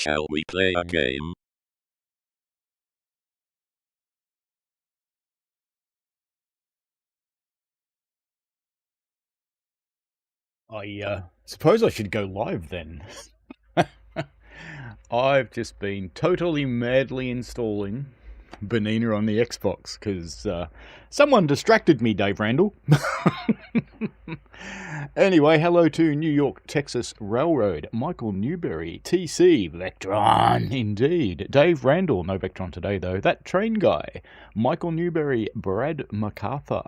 Shall we play a game? I suppose I should go live then. I've just been totally madly installing Bernina on the Xbox because someone distracted me, Dave Randall. Anyway, hello to New York, Texas Railroad, Michael Newberry, TC, Vectron, indeed. Dave Randall, no Vectron today though, that train guy, Michael Newberry, Brad MacArthur,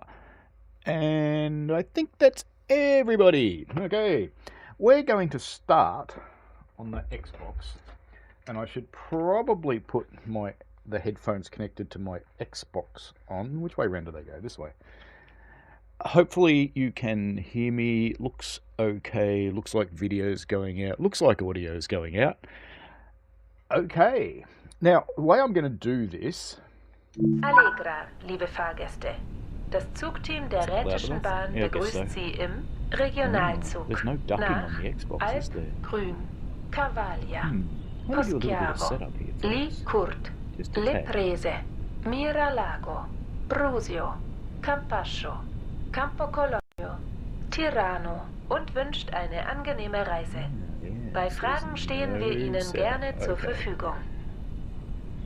and I think that's everybody. Okay, we're going to start on the Xbox, and I should probably put the headphones connected to my Xbox on. Which way round do they go? This way. Hopefully you can hear me. Looks okay. Looks like video's going out. Looks like audio's going out. Okay. Now, the way I'm going to do this... Allegra, liebe Fahrgäste. Das Zugteam der Rätischen Bahn begrüßt Sie im Regionalzug there's no ducking on the Xbox, is there? Grün, Cavaglia, Let me do a little bit of Poschiavo, setup here. Li Court, Just a Le tad. Prese, Miralago, Brusio, Campascio, Campocologno, Tirano und wünscht eine angenehme Reise. Bei Fragen stehen wir Ihnen gerne zur Verfügung.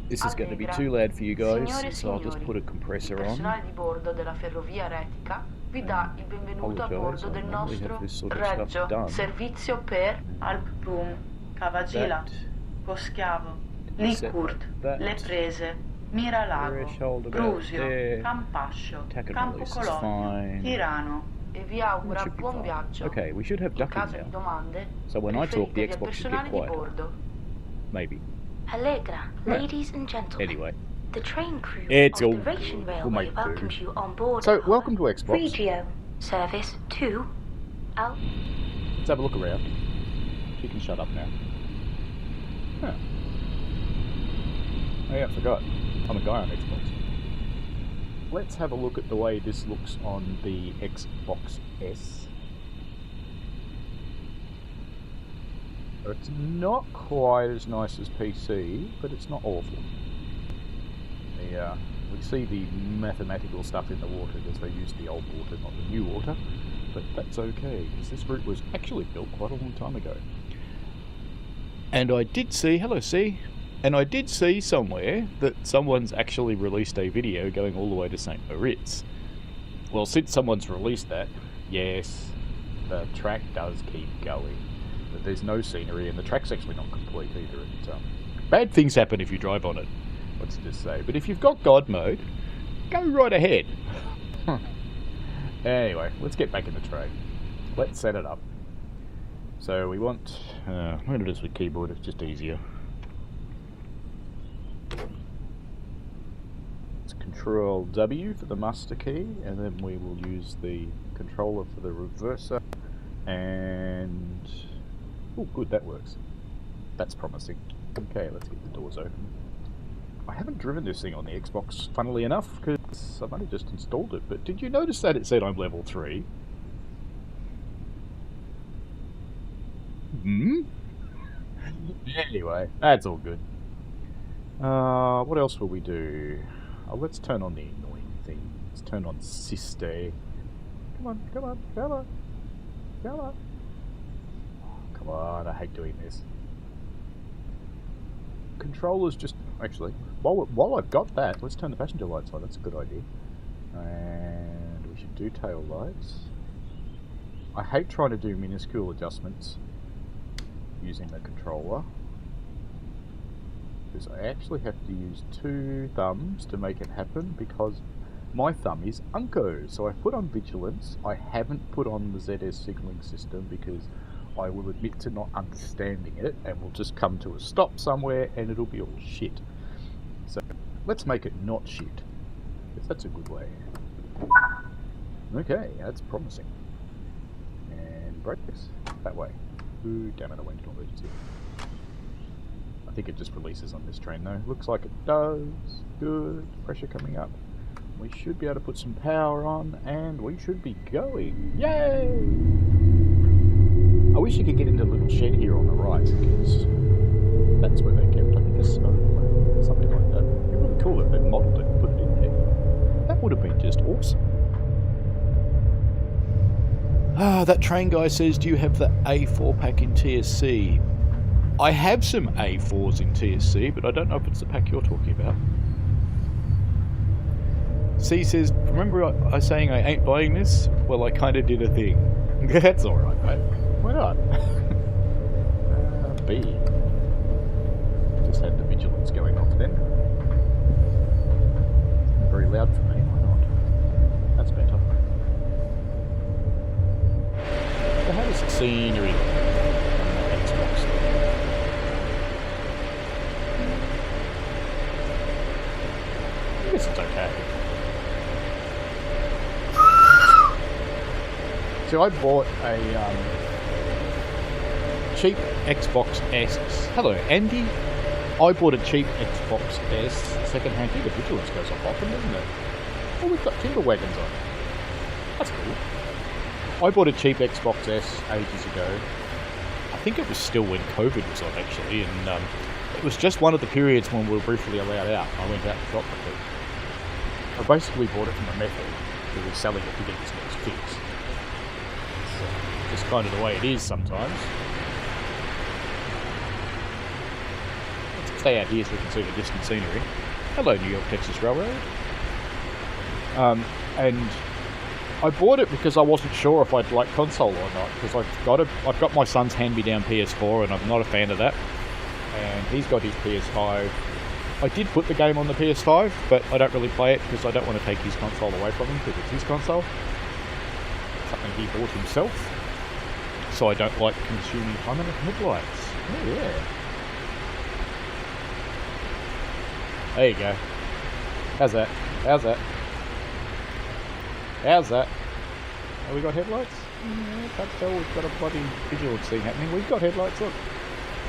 This is going to be too loud for you guys, so I'll just put a compressor on. Personale di bordo della ferrovia retica vi dà il benvenuto a bordo del nostro Reggio servizio per Alprum, Cavagila, Poschiavo, Licourt, Le Prese, Miralago, Brusio, Campascio, Campocologno, Tirano e vi augura buon viaggio. Okay, we should have In ducking caso di now. domande, So when I talk, the riferitevi al Xbox should personale get di quiet. bordo. Maybe. Allegra, ladies and gentlemen. Anyway. The train crew It's of all the Ratian good. We'll Railway make do. welcomes you on board. So, welcome to Xbox. Regio, service 2, Al. Let's have a look around. She can shut up now. Huh. Oh yeah, I forgot. I'm a guy on Xbox. Let's have a look at the way this looks on the Xbox S. It's not quite as nice as PC, but it's not awful. We see the mathematical stuff in the water because they used the old water, not the new water. But that's okay, because this route was actually built quite a long time ago. And I did see, hello C, and I did see somewhere that someone's actually released a video going all the way to St. Moritz. Well, since someone's released that, yes, the track does keep going. But there's no scenery, and the track's actually not complete either. Bad things happen if you drive on it, let's just say. But if you've got God mode, go right ahead. Anyway, let's get back in the train. Let's set it up. So we want... I'm going to do this with keyboard, it's just easier. It's Control W for the master key, and then we will use the controller for the reverser. And... oh, good, that works. That's promising. Okay, let's get the doors open. I haven't driven this thing on the Xbox, funnily enough, because I've only just installed it, but did you notice that it said I'm level 3? Anyway, that's all good. What else will we do? Let's turn on the annoying thing. Let's turn on Siste. Come on, come on, come on, come on. Come on, I hate doing this. Controllers just... actually, while I've got that, let's turn the passenger lights on. That's a good idea. And we should do tail lights. I hate trying to do minuscule adjustments using the controller, because I actually have to use 2 thumbs to make it happen, because my thumb is Unco. So I put on vigilance. I haven't put on the ZS signaling system because I will admit to not understanding it, and we'll just come to a stop somewhere and it'll be all shit. So let's make it not shit, because that's a good way. Okay, that's promising. And brakes that way. Ooh, damn it, I went into emergency. I think it just releases on this train though. Looks like it does. Good. Pressure coming up. We should be able to put some power on, and we should be going. Yay! I wish you could get into a little shed here on the right, because that's where they kept, I think, a snow globe or something like that. It'd be really cool if they modelled it and put it in there. That would have been just awesome. That train guy says, do you have the A4 pack in TSC? I have some A4s in TSC, but I don't know if it's the pack you're talking about. C says, remember I saying I ain't buying this? Well, I kind of did a thing. That's alright, mate. Why not? B. Just had the vigilance going off then. Very loud for me, why not? That's better. So how does the scenery look on the Xbox? I guess it's okay. So I bought a cheap Xbox S. Hello, Andy. I bought a cheap Xbox S second-hand. The vigilance goes off often, doesn't it? Oh, we've got timber wagons on. That's cool. I bought a cheap Xbox S ages ago. I think it was still when COVID was on, actually, and it was just one of the periods when we were briefly allowed out. I went out and shopped with it. I basically bought it from a method who was selling it to get his next fix. It's just kind of the way it is sometimes. Let's stay out here so we can see the distant scenery. Hello, New York Texas Railroad. And I bought it because I wasn't sure if I'd like console or not, because I've got my son's hand-me-down PS4 and I'm not a fan of that, and he's got his PS5. I did put the game on the PS5, but I don't really play it because I don't want to take his console away from him because it's his console. Something he bought himself, so I don't like consuming time on the headlights. Oh yeah. There you go. How's that? How's that? How's that? Oh, we got headlights? Yeah, can't tell we've got a bloody vigilance thing happening. We've got headlights, look.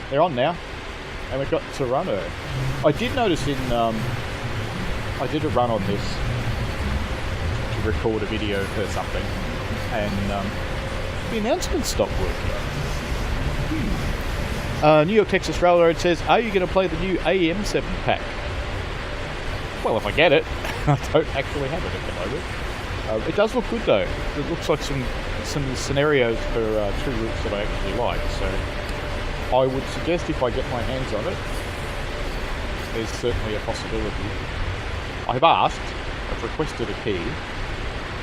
They're on now. And we've got Toronto. I did notice I did a run on this to record a video for something, and the announcement stopped working. New York Texas Railroad says, are you going to play the new AM7 pack? Well, if I get it. I don't actually have it at the moment. It does look good though. It looks like some scenarios for 2 routes that I actually like, so I would suggest if I get my hands on it, there's certainly a possibility. I've asked, I've requested a key,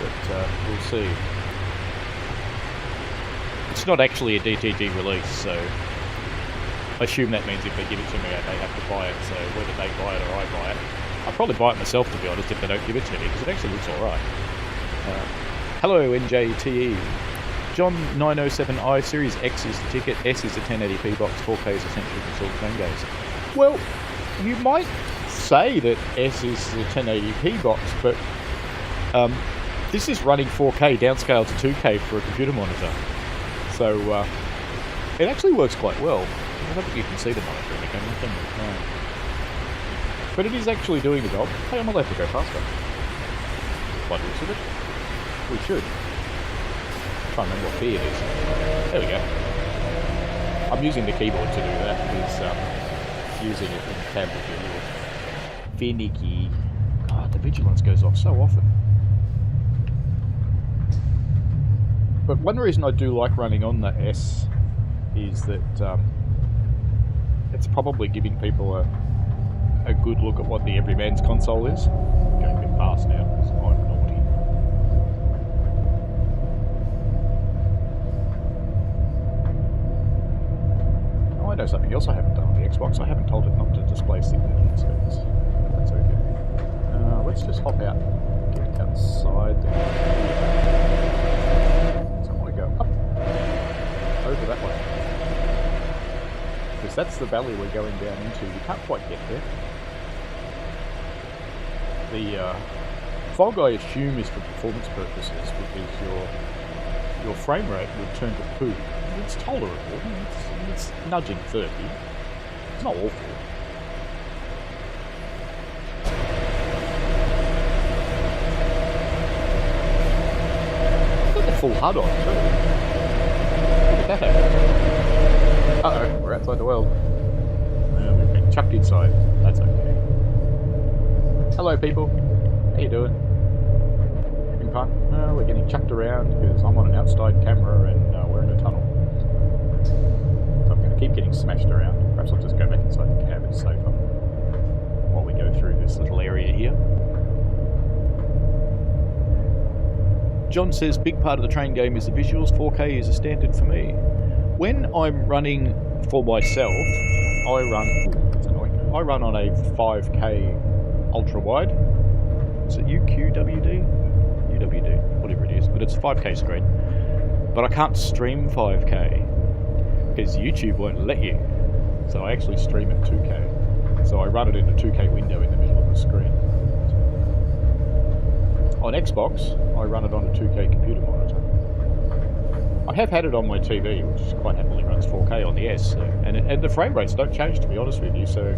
but we'll see. It's not actually a DTG release, so I assume that means if they give it to me, they have to buy it, so whether they buy it or I buy it. I'll probably buy it myself, to be honest, if they don't give it to me, because it actually looks alright. Hello, NJTE. John 907I, Series X is the ticket, S is the 1080p box, 4K is essentially installed train games. Well, you might say that S is the 1080p box, but this is running 4K downscaled to 2K for a computer monitor. So it actually works quite well. I don't think you can see the monitor in the camera, can you? No. But it is actually doing the job. Hey, I'm allowed to go faster. By the looks of it. We should. I can't remember what key it is. There we go. I'm using the keyboard to do that because using it in the tab would be a little finicky. God, the vigilance goes off so often. But one reason I do like running on the S is that it's probably giving people a good look at what the everyman's console is. I'm going a bit fast now because I'm naughty. Oh, I know something else I haven't done on the Xbox. I haven't told it not to display significant speeds. That's okay. Let's just hop out, get outside. So I want to go up, over that way. Because that's the valley we're going down into. You can't quite get there. The fog, I assume, is for performance purposes because your frame rate would turn to poo. It's tolerable. It's nudging 30. It's not awful. I've got the full HUD on too. Look at that. Uh-oh, we're outside the world. jumped inside. That's okay. Hello, people. How you doing? Having fun? No, we're getting chucked around because I'm on an outside camera and we're in a tunnel. So I'm going to keep getting smashed around. Perhaps I'll just go back inside the cab. It's safer while we go through this little area here. John says, big part of the train game is the visuals. 4K is a standard for me. When I'm running for myself, I run on a 5K ultra wide. Is it UQWD? UWD, whatever it is, but it's a 5K screen. But I can't stream 5K because YouTube won't let you. So I actually stream at 2K. So I run it in a 2K window in the middle of the screen. On Xbox, I run it on a 2K computer monitor. I have had it on my TV, which quite happily runs 4K on the S, so, and the frame rates don't change, to be honest with you, so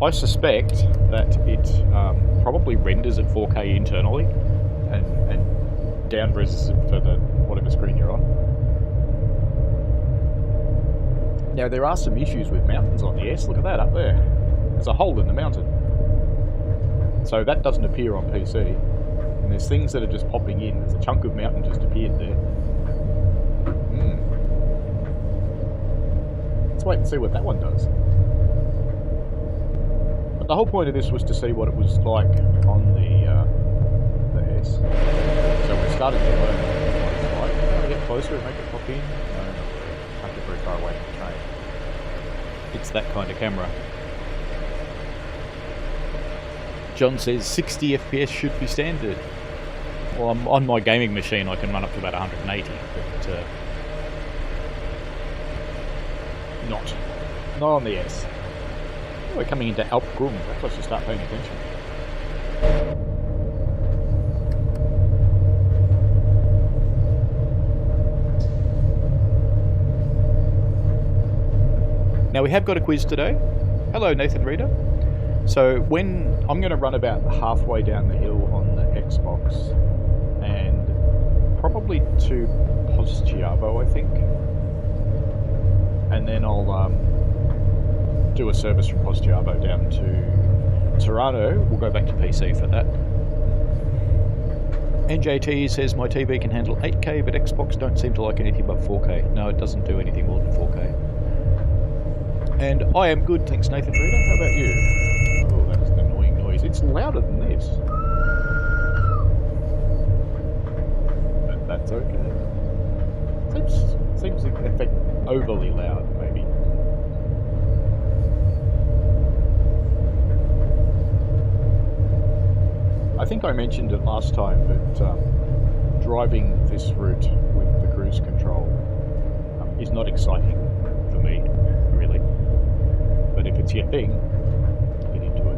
I suspect that it probably renders at 4K internally and down-reses it for the whatever screen you're on. Now, there are some issues with mountains on the S. Look at that up there. There's a hole in the mountain. So that doesn't appear on PC. And there's things that are just popping in. There's a chunk of mountain just appeared there. Let's wait and see what that one does. But the whole point of this was to see what it was like on the S. So we're starting to learn what it's like. Can I get closer and make it pop in? No, can't get very far away from the train. It's that kind of camera. John says 60 FPS should be standard. Well, on my gaming machine I can run up to about 180, but not on the S. We're coming into Alpgrum. Perhaps I should start paying attention. Now we have got a quiz today. Hello, Nathan Reader. So when I'm going to run about halfway down the hill on the Xbox and probably to Poschiavo, I think, and then I'll do a service from Poschiavo down to Toronto. We'll go back to PC for that. NJT says my TV can handle 8K, but Xbox don't seem to like anything above 4K. No, it doesn't do anything more than 4K. And I am good, thanks Nathan Reader. How about you? Oh, that was an annoying noise. It's louder than this. But that's okay. Seems in fact overly loud, maybe. I think I mentioned it last time, but driving this route with the cruise control is not exciting for me, really. But if it's your thing, get into it.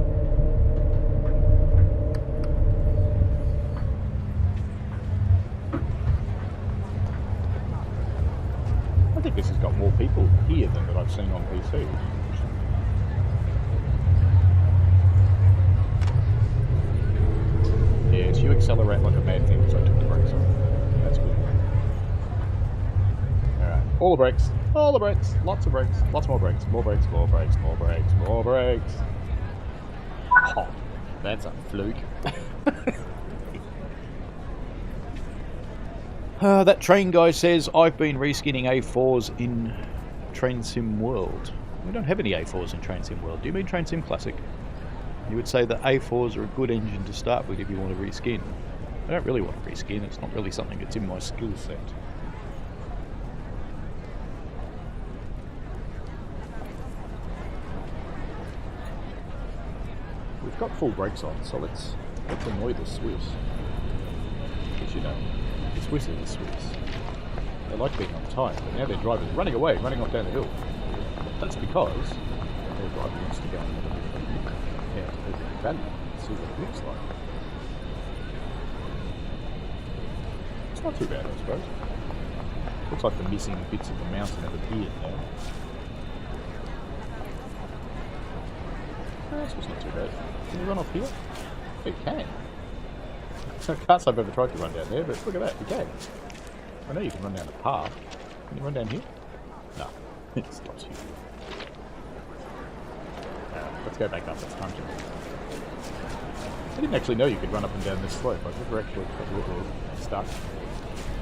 I think this has got more people here than that I've seen on PC. Yes, you accelerate like a mad thing because I took the brakes off. That's good. Alright, all the brakes. All the brakes, lots of brakes, lots more brakes, more brakes, more brakes, more brakes, more brakes. Oh, that's a fluke. That train guy says, I've been reskinning A4s in Train Sim World. We don't have any A4s in Train Sim World. Do you mean Train Sim Classic? You would say that A4s are a good engine to start with if you want to reskin. I don't really want to reskin, it's not really something that's in my skill set. We've got full brakes on, so let's annoy the Swiss. Because you know, the Swiss are the Swiss. They like being on time, but now they're running away, running off down the hill. That's because their driver wants to go and have a look at the valley and see what it looks like. It's not too bad, I suppose. Looks like the missing bits of the mountain have appeared now. This was not too bad. Can you run off here? You can. I can't say I've ever tried to run down there, but look at that, you can. I know you can run down the path. Can you run down here? No. It stops you. Let's go back up. It's time to... I didn't actually know you could run up and down this slope. I've never actually got a little stuck.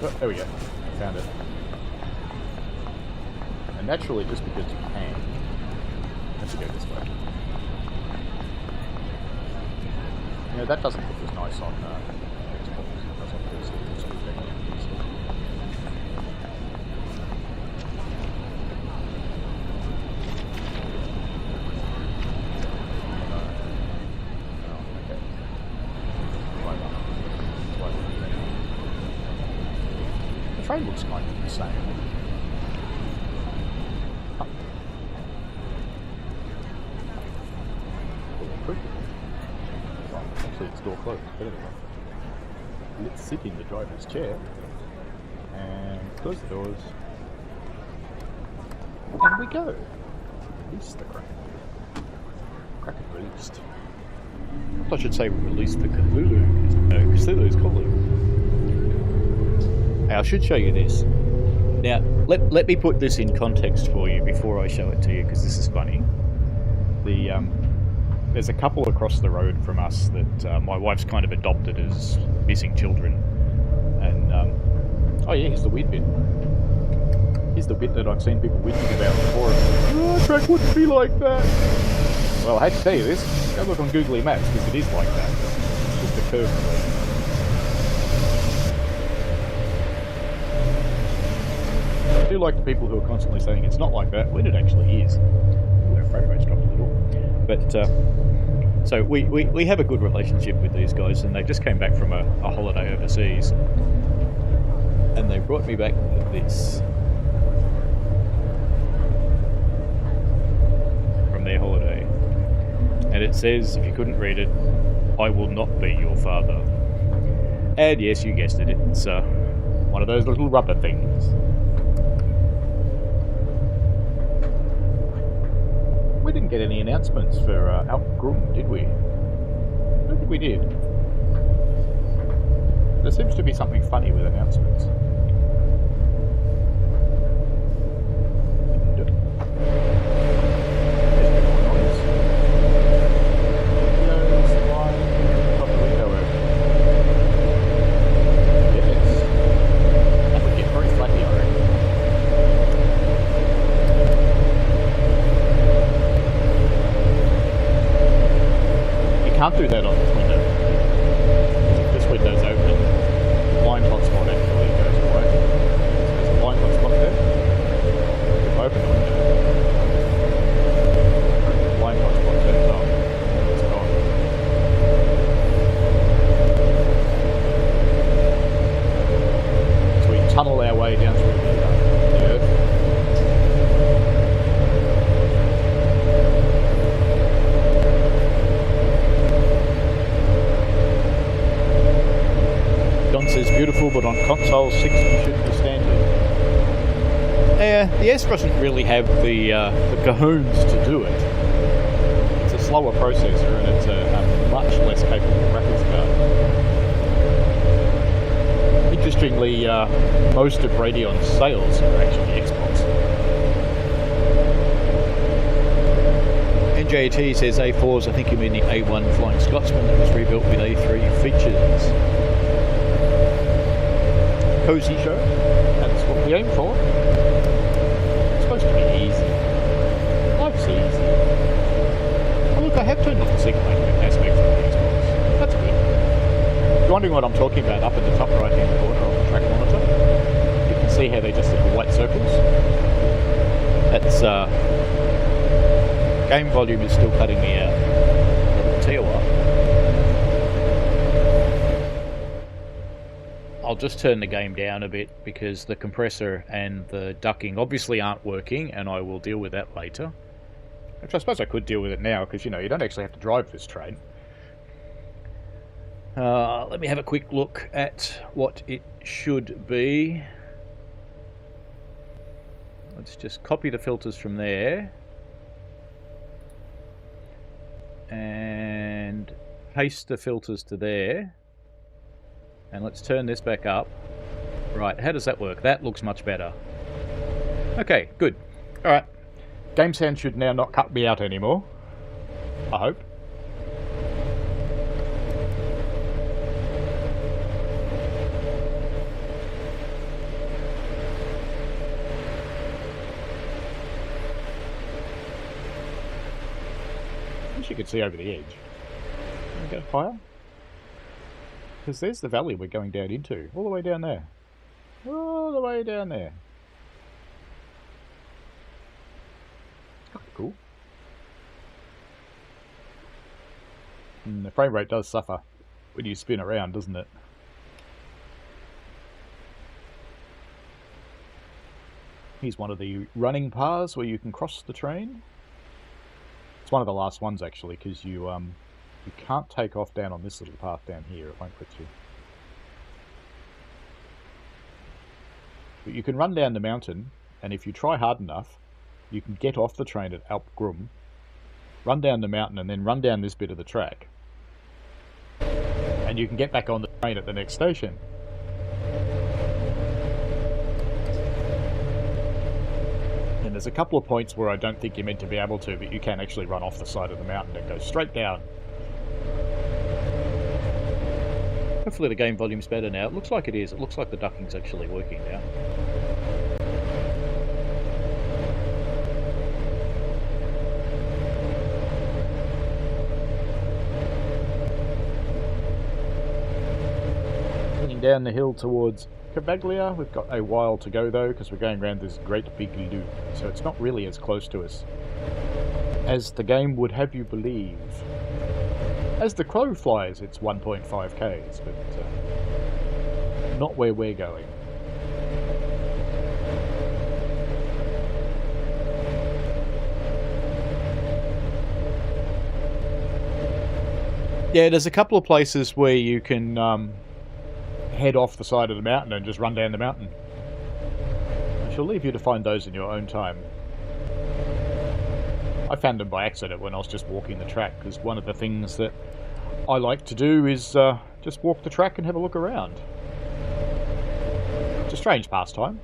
Oh, there we go. Found it. And naturally, just because you can, let's go this way. You know, that doesn't look as nice on Xbox. It does on PC. It's good thing on PC. The train looks kind of the same. Oh. Actually, it's door closed. But anyway, let's sit in the driver's chair and close the doors. And we go. Release the Kraken. Kraken released. I should say release the Cthulhu. No, Cthulhu's calling. I should show you this. Now, let me put this in context for you before I show it to you, because this is funny. There's a couple across the road from us that my wife's kind of adopted as missing children. And, oh yeah, here's the weird bit. Here's the bit that I've seen people whinging about before. Oh, track wouldn't be like that. Well, I hate to tell you this. Go look on Google Maps, because it is like that. It's just a curve. I do like the people who are constantly saying it's not like that when it actually is. Ooh, our frame rate's dropped a little. But, so we have a good relationship with these guys, and they just came back from a holiday overseas. And they brought me back this. From their holiday. And it says, if you couldn't read it, I will not be your father. And yes, you guessed it, it's one of those little rubber things. We didn't get any announcements for Alp Grum, did we? I don't think we did. There seems to be something funny with announcements. Can't do that on this window. If this window's open, the blind hotspot actually goes away. So there's a blind hotspot there. If I open the window, the blind hotspot turns on and it's gone. So we tunnel our way down through the earth. Says beautiful, but on console 6 you should be standard. The S doesn't really have the cajones to do it. It's a slower processor and it's a much less capable graphics card. Interestingly, most of Radeon's sales are actually Xbox. NJT says A4s, I think you mean the A1 Flying Scotsman that was rebuilt with A3 features. Cozy show, that's what we aim for. It's supposed to be easy. Life's easy. Oh look, I have turned off the single-player aspect from the Xbox. That's good. If you're wondering what I'm talking about, up in the top right-hand corner of the track monitor, you can see how they just little white circles. That's, game volume is still cutting me out. I'll tell you what. I'll just turn the game down a bit because the compressor and the ducking obviously aren't working, and I will deal with that later. Which I suppose I could deal with it now because, you know, you don't actually have to drive this train. Let me have a quick look at what it should be. Let's just copy the filters from there. And paste the filters to there. And let's turn this back up. Right, how does that work? That looks much better. Okay, good. Alright. Game sound should now not cut me out anymore. I hope. I wish you could see over the edge. Can we get higher? Because there's the valley we're going down into. All the way down there. All the way down there. Cool. The frame rate does suffer when you spin around, doesn't it? Here's one of the running paths where you can cross the train. It's one of the last ones actually, because you can't take off down on this little path down here. It won't let you. But you can run down the mountain, and if you try hard enough, you can get off the train at Alpgrum, run down the mountain, and then run down this bit of the track. And you can get back on the train at the next station. And there's a couple of points where I don't think you're meant to be able to, but you can actually run off the side of the mountain and go straight down. Hopefully the game volume's better now. It looks like it is. It looks like the ducking's actually working now. Heading down the hill towards Cavaglia. We've got a while to go though, because we're going around this great big loop. So it's not really as close to us as the game would have you believe. As the crow flies, it's 1.5 k's, but not where we're going. Yeah, there's a couple of places where you can head off the side of the mountain and just run down the mountain. I shall leave you to find those in your own time. I found them by accident when I was just walking the track, because one of the things that I like to do is just walk the track and have a look around. It's a strange pastime.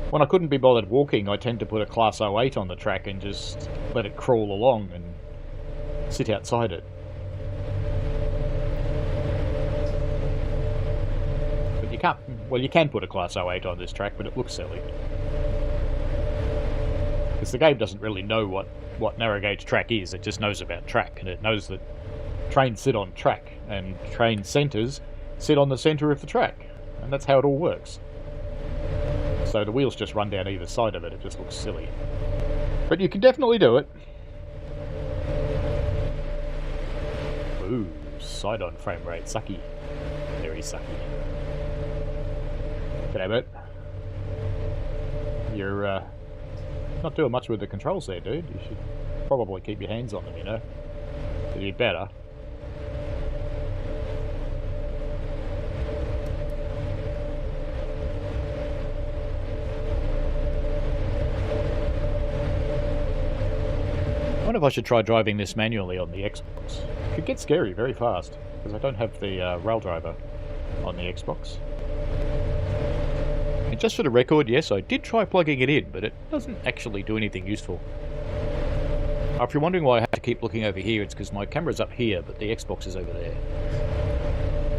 When I couldn't be bothered walking, I tend to put a Class 08 on the track and just let it crawl along and sit outside it. But you can't, well, you can put a Class 08 on this track, but it looks silly. Because the game doesn't really know what narrow gauge track is. It just knows about track, and it knows that trains sit on track and train centres sit on the centre of the track, and that's how it all works. So the wheels just run down either side of it. It just looks silly, but you can definitely do it. Ooh, side on frame rate, sucky, very sucky. Damn it, you're not doing much with the controls there, dude. You should probably keep your hands on them, you know. You'd be better. I wonder if I should try driving this manually on the Xbox. It could get scary very fast, because I don't have the rail driver on the Xbox. And just for the record, yes, I did try plugging it in, but it doesn't actually do anything useful. If you're wondering why I have to keep looking over here, it's because my camera's up here, but the Xbox is over there.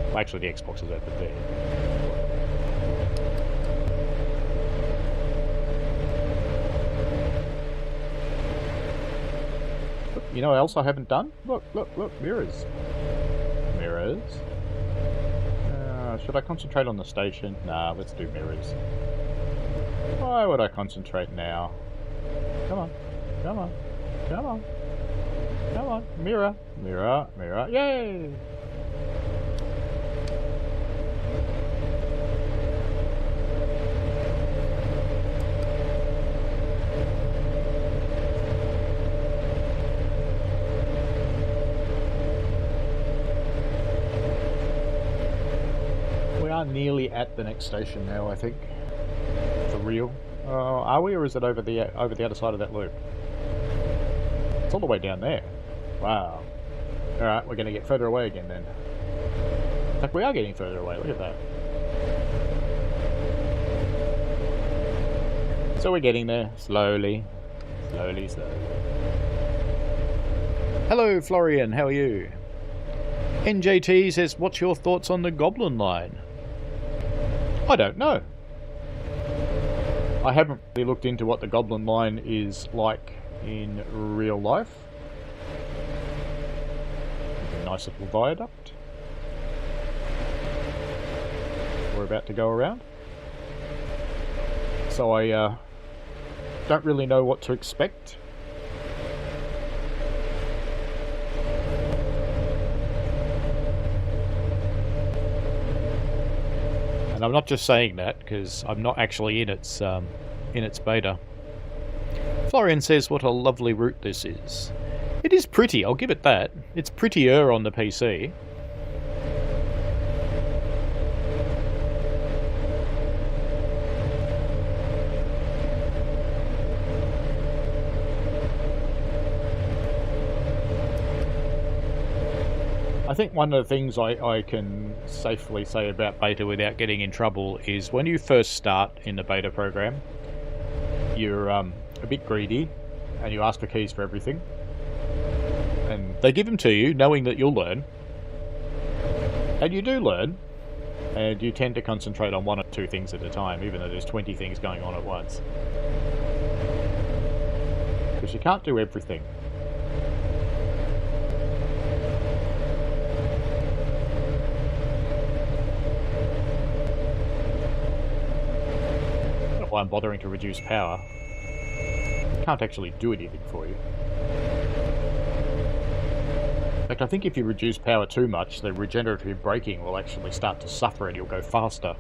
Well, actually, the Xbox is over there. You know what else I haven't done? Look, look, look, mirrors. Mirrors. Should I concentrate on the station? Nah, let's do mirrors. Why would I concentrate now? Come on, come on, come on, come on. Mirror, mirror, mirror. Yay! We are nearly at the next station now, I think. For real. Are we, or is it over the other side of that loop? It's all the way down there. Wow. Alright, we're going to get further away again then. In fact, we are getting further away. Look at that. So we're getting there. Slowly. Slowly, slowly. Hello, Florian. How are you? NJT says, what's your thoughts on the Goblin line? I don't know. I haven't really looked into what the Goblin line is like in real life. A nice little viaduct. We're about to go around. So I don't really know what to expect. And I'm not just saying that because I'm not actually in its beta. Florian says, what a lovely route this is. It is pretty, I'll give it that. It's prettier on the PC. I think one of the things I can safely say about beta without getting in trouble is when you first start in the beta program, you're a bit greedy and you ask for keys for everything. And they give them to you knowing that you'll learn. And you do learn. And you tend to concentrate on one or two things at a time, even though there's 20 things going on at once. Because you can't do everything. Why I'm bothering to reduce power. It can't actually do anything for you. In fact, I think if you reduce power too much, the regenerative braking will actually start to suffer and you'll go faster.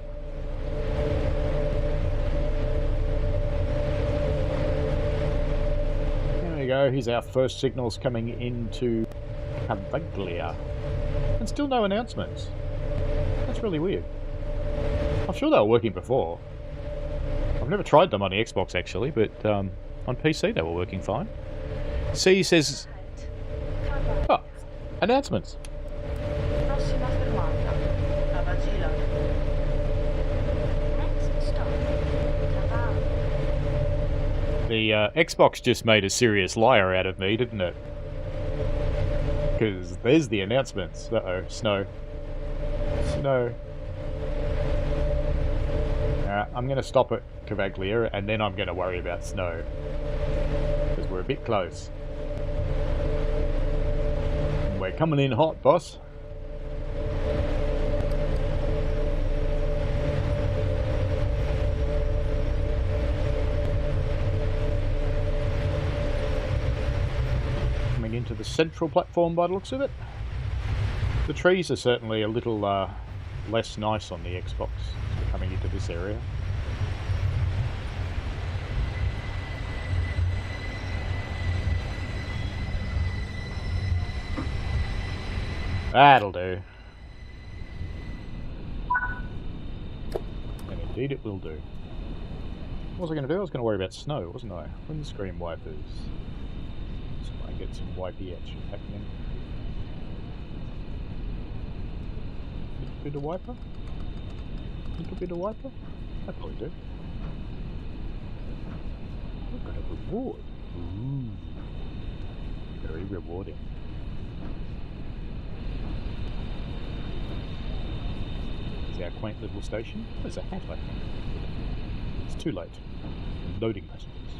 There we go, here's our first signals coming into Cavaglia. And still no announcements. That's really weird. I'm sure they were working before. I've never tried them on the Xbox actually, but on PC they were working fine. C says... Oh, announcements. Prossima fermata, Cavagila. Next stop, Cavallo. The Xbox just made a serious liar out of me, didn't it? Because there's the announcements. Uh-oh, snow. Snow. I'm going to stop at Cavaglia and then I'm going to worry about snow. Because we're a bit close. We're coming in hot, boss. Coming into the central platform by the looks of it. The trees are certainly a little less nice on the Xbox coming into this area. That'll do. And indeed it will do. What was I going to do? I was going to worry about snow, wasn't I? Windscreen wipers. So I get some wipey action happening. Little bit of wiper? Little bit of wiper? I probably do. I've got a reward. Ooh. Very rewarding. Our quaint little station. There's a hat, I think. It's too late. Loading passengers.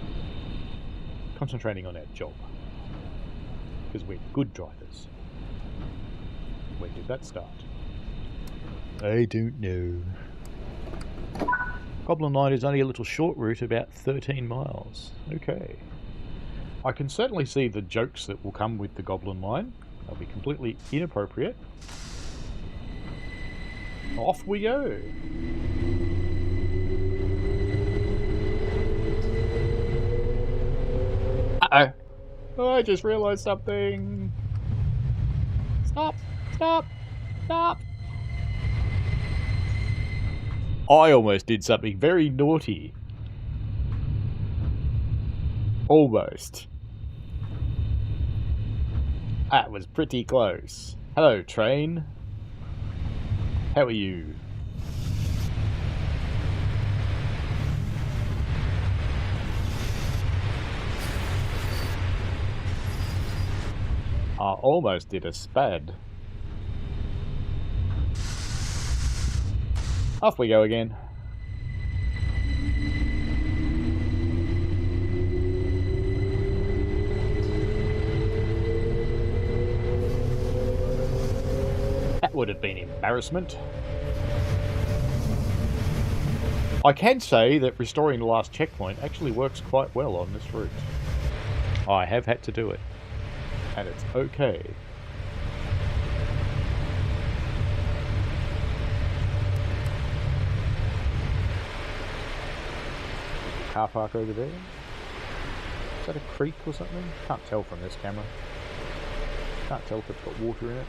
Concentrating on our job. Because we're good drivers. When did that start? I don't know. Goblin Line is only a little short route, about 13 miles. Okay. I can certainly see the jokes that will come with the Goblin Line. They'll be completely inappropriate. Off we go! Uh-oh! Oh, I just realised something! Stop! Stop! Stop! I almost did something very naughty. Almost. That was pretty close. Hello, train. How are you? I almost did a spad. Off we go again. That would have been embarrassment. I can say that restoring the last checkpoint actually works quite well on this route. I have had to do it, and it's okay. Car park over there. Is that a creek or something? Can't tell from this camera. Can't tell if it's got water in it.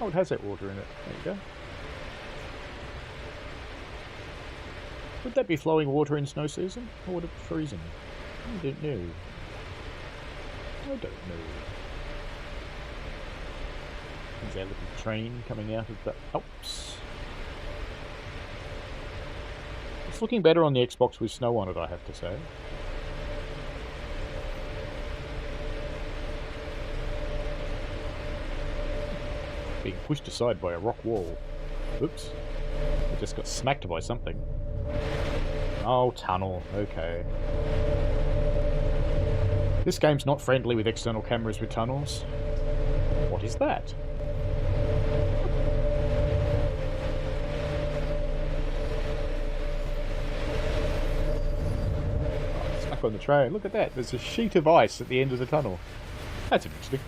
Oh, it has that water in it. There you go. Would that be flowing water in snow season? Or would it be freezing? I don't know. I don't know. There's our little train coming out of the Alps. It's looking better on the Xbox with snow on it, I have to say. Being pushed aside by a rock wall. Oops. I just got smacked by something. Oh, tunnel. Okay. This game's not friendly with external cameras with tunnels. What is that? Oh, stuck on the train. Look at that. There's a sheet of ice at the end of the tunnel. That's interesting.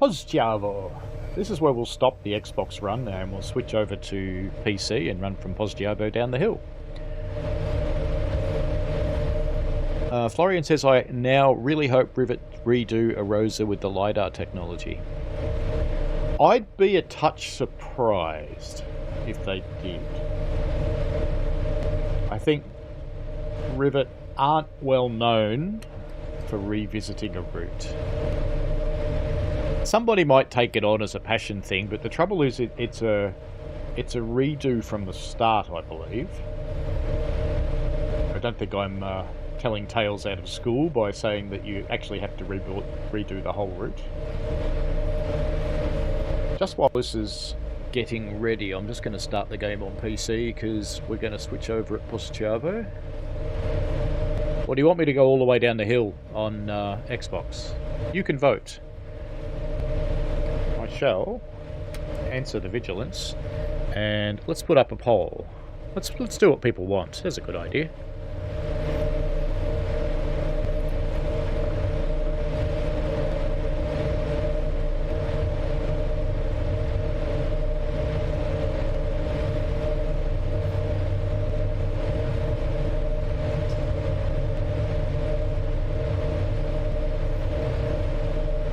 Ozpizio. This is where we'll stop the Xbox run and we'll switch over to PC and run from Ozpizio down the hill. Florian says, I now really hope Rivet redo Arosa with the LiDAR technology. I'd be a touch surprised if they did. I think Rivet aren't well known for revisiting a route. Somebody might take it on as a passion thing, but the trouble is it's a redo from the start, I believe. I don't think I'm telling tales out of school by saying that you actually have to redo the whole route. Just while this is getting ready, I'm just going to start the game on PC because we're going to switch over at Ozpizio. Or do you want me to go all the way down the hill on Xbox? You can vote. Shall answer the vigilance and let's put up a poll. Let's do what people want. That's a good idea.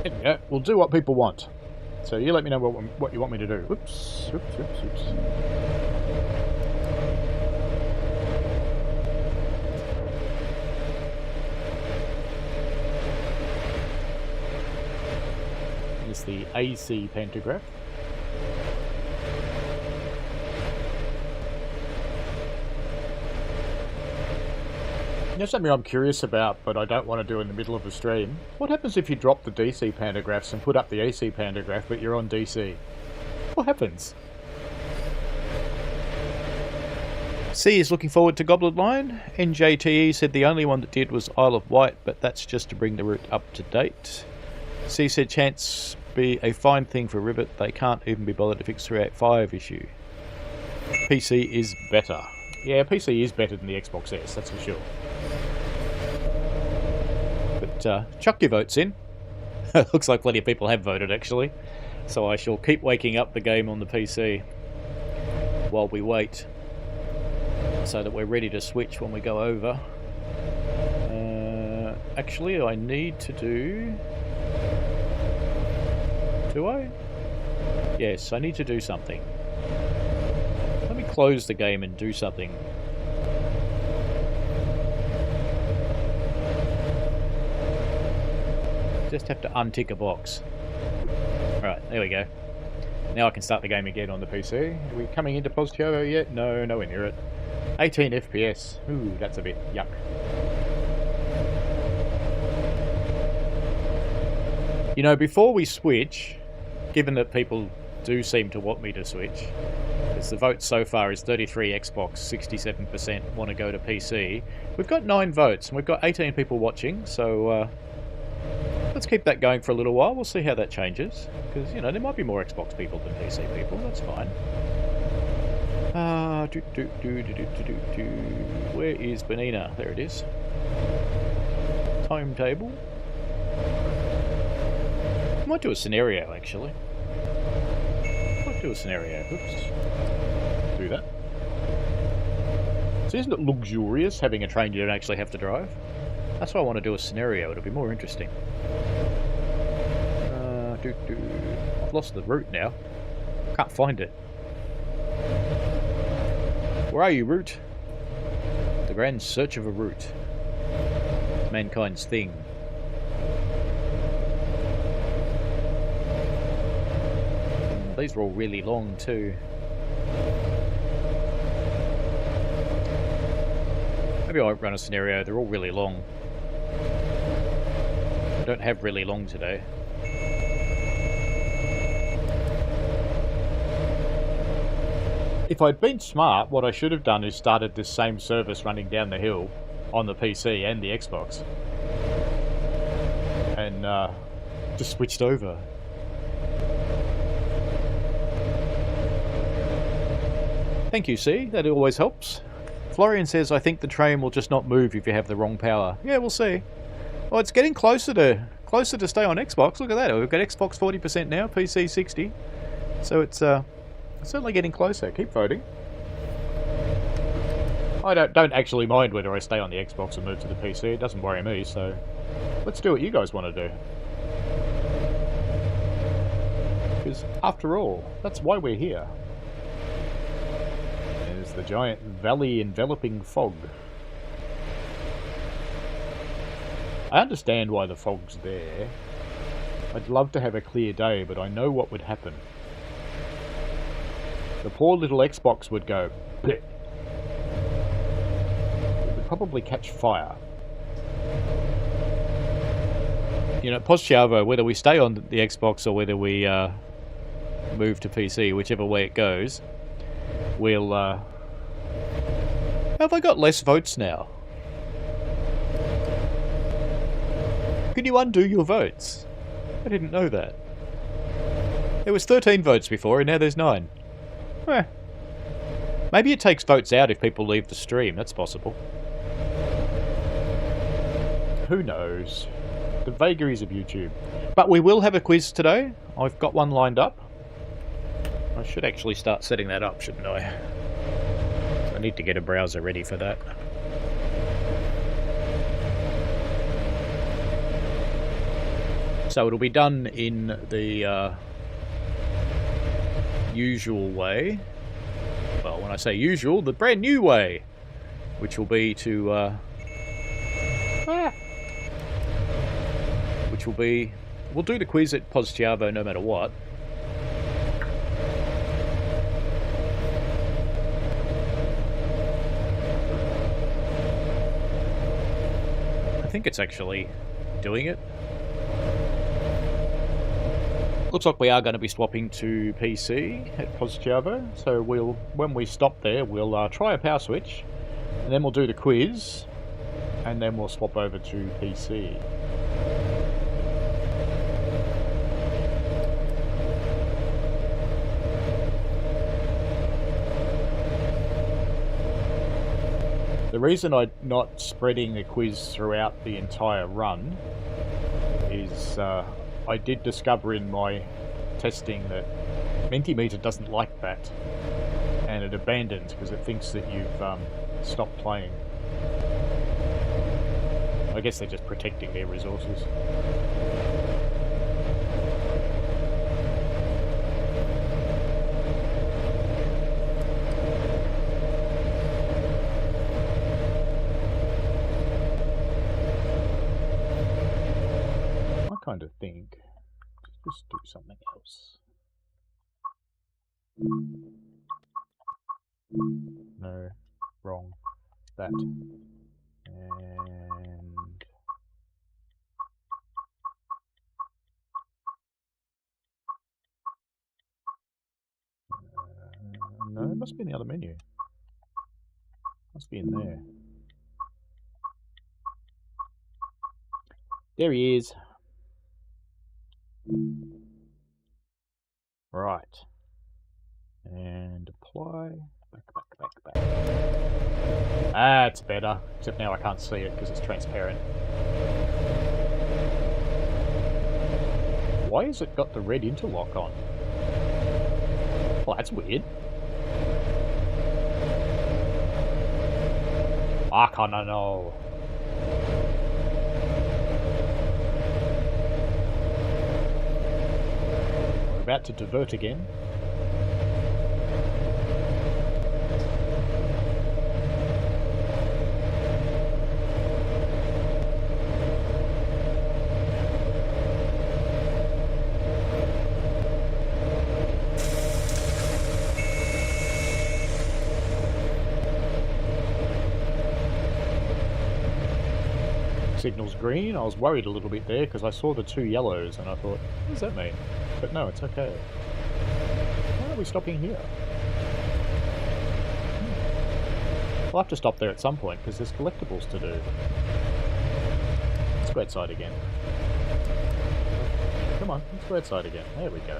There we go. We'll do what people want. So you let me know what you want me to do. Oops, oops, oops, oops. Here's the AC pantograph. You know something I'm curious about, but I don't want to do in the middle of a stream? What happens if you drop the DC pantographs and put up the AC pantograph, but you're on DC? What happens? C is looking forward to Goblet Line. NJTE said the only one that did was Isle of Wight, but that's just to bring the route up to date. C said chance be a fine thing for Rivet. They can't even be bothered to fix 385 issue. PC is better. Yeah, PC is better than the Xbox S, that's for sure. But chuck your votes in. Looks like plenty of people have voted, actually. So I shall keep waking up the game on the PC while we wait, so that we're ready to switch when we go over. Actually, I need to do... Do I? Yes, I need to do something. Let me close the game and do something. Just have to untick a box. Alright, there we go. Now I can start the game again on the PC. Are we coming into Ozpizio yet? No, nowhere near it. 18 FPS. Ooh, that's a bit yuck. You know, before we switch, given that people do seem to want me to switch, as the vote so far is 33 Xbox, 67% want to go to PC. We've got 9 votes, and we've got 18 people watching, so let's keep that going for a little while. We'll see how that changes, because, you know, there might be more Xbox people than PC people. That's fine. Where is Bernina? There it is. Timetable. I might do a scenario, actually. Might do a scenario. Oops. Do that. So isn't it luxurious having a train you don't actually have to drive? That's why I want to do a scenario. It'll be more interesting. I've lost the route now. Can't find it. Where are you, route? The grand search of a route. Mankind's thing. These are all really long too. Maybe I won't run a scenario, they're all really long. I don't have really long today. If I'd been smart, what I should have done is started this same service running down the hill on the PC and the Xbox. And just switched over. Thank you, C. That always helps. Florian says, I think the train will just not move if you have the wrong power. Yeah, we'll see. Well, it's getting closer to stay on Xbox. Look at that. We've got Xbox 40% now, PC 60. So it's certainly getting closer. Keep voting. I don't actually mind whether I stay on the Xbox or move to the PC. It doesn't worry me, so let's do what you guys want to do. Because, after all, that's why we're here. There's the giant valley enveloping fog. I understand why the fog's there. I'd love to have a clear day, but I know what would happen. The poor little Xbox would go bleh. It would probably catch fire. You know, Poschiavo, whether we stay on the Xbox or whether we move to PC, whichever way it goes, we'll... Have I got less votes now? Can you undo your votes? I didn't know that. There was 13 votes before, and now there's 9. Eh. Maybe it takes votes out if people leave the stream. That's possible. Who knows? The vagaries of YouTube. But we will have a quiz today. I've got one lined up. I should actually start setting that up, shouldn't I? I need to get a browser ready for that. So it'll be done in the usual way. Well, when I say usual, the brand new way, which will be to which will be, we'll do the quiz at Poschiavo no matter what. I think it's actually doing it. Looks like we are going to be swapping to PC at Poschiavo, so when we stop there, we'll try a power switch, and then we'll do the quiz, and then we'll swap over to PC. The reason I'm not spreading the quiz throughout the entire run is I did discover in my testing that Mentimeter doesn't like that, and it abandons because it thinks that you've stopped playing. I guess they're just protecting their resources. I kind of think just do something else. No, wrong. That. And it must be in the other menu. Must be in there. There he is. Right. And apply. Back. That's better. Except now I can't see it because it's transparent. Why has it got the red interlock on? Well, that's weird. I can't know. We're about to divert again. Signal's green. I was worried a little bit there because I saw the 2 yellows and I thought, what does that mean? But no, it's okay. Why are we stopping here? I'll have to stop there at some point because there's collectibles to do. Let's go outside again. Come on, let's go outside again. There we go.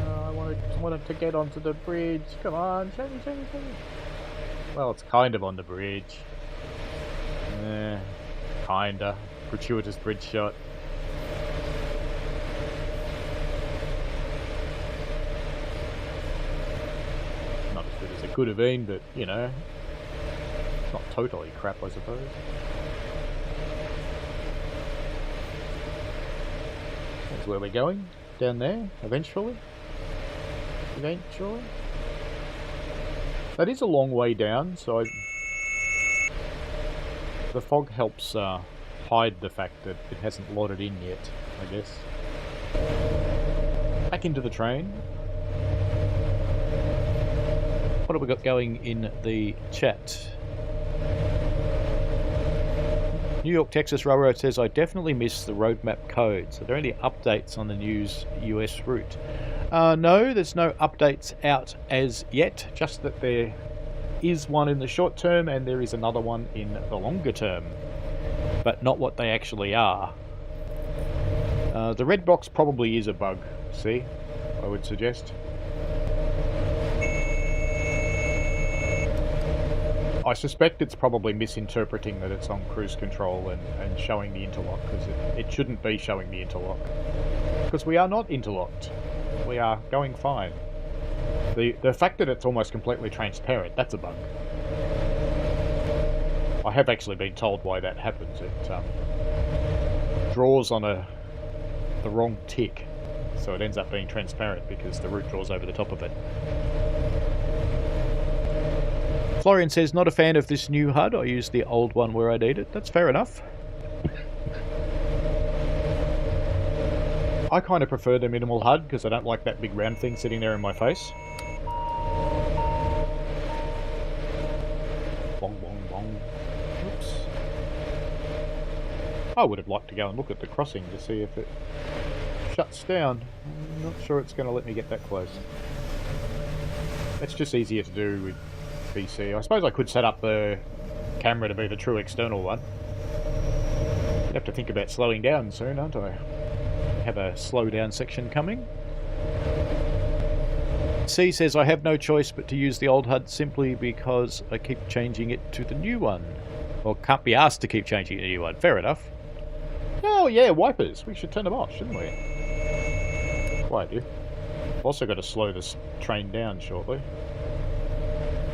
I wanted to get onto the bridge. Come on, show me. Well, it's kind of on the bridge. Kinda. Gratuitous bridge shot. Not as good as it could have been, but, you know, it's not totally crap, I suppose. That's where we're going. Down there, eventually. That is a long way down, so the fog helps hide the fact that it hasn't loaded in yet, I guess. Back into the train. What have we got going in the chat? New York Texas Railroad says, I definitely miss the roadmap codes. Are there any updates on the news US route? No, there's no updates out as yet, just that there is one in the short term and there is another one in the longer term, but not what they actually are. The red box probably is a bug, see, I would suggest. I suspect it's probably misinterpreting that it's on cruise control and showing the interlock, because it shouldn't be showing the interlock. Because we are not interlocked. We are going fine. The fact that it's almost completely transparent, that's a bug. I have actually been told why that happens. It draws on the wrong tick, so it ends up being transparent because the route draws over the top of it. Florian says, not a fan of this new HUD. I use the old one where I need it. That's fair enough. I kind of prefer the minimal HUD because I don't like that big round thing sitting there in my face. Bong, bong, bong. Oops. I would have liked to go and look at the crossing to see if it shuts down. I'm not sure it's going to let me get that close. It's just easier to do with PC. I suppose I could set up the camera to be the true external one. I'd have to think about slowing down soon, aren't I? Have a slow down section coming. C says, I have no choice but to use the old HUD simply because I keep changing it to the new one. Or can't be asked to keep changing it to the new one. Fair enough. Oh yeah, wipers. We should turn them off, shouldn't we? Why do? I've also got to slow this train down shortly.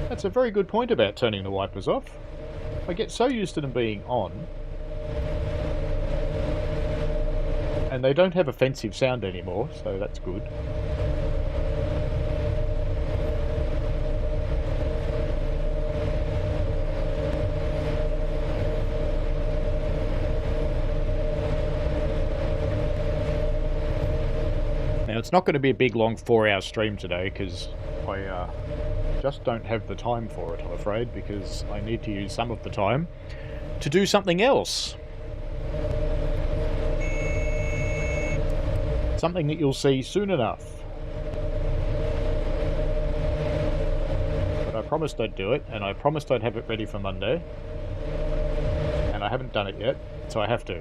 That's a very good point about turning the wipers off. I get so used to them being on. And they don't have offensive sound anymore, so that's good. Now, it's not going to be a big, long 4-hour stream today, because I just don't have the time for it, I'm afraid, because I need to use some of the time to do something else. Something that you'll see soon enough. I promised I'd do it, and I promised I'd have it ready for Monday. And I haven't done it yet, so I have to.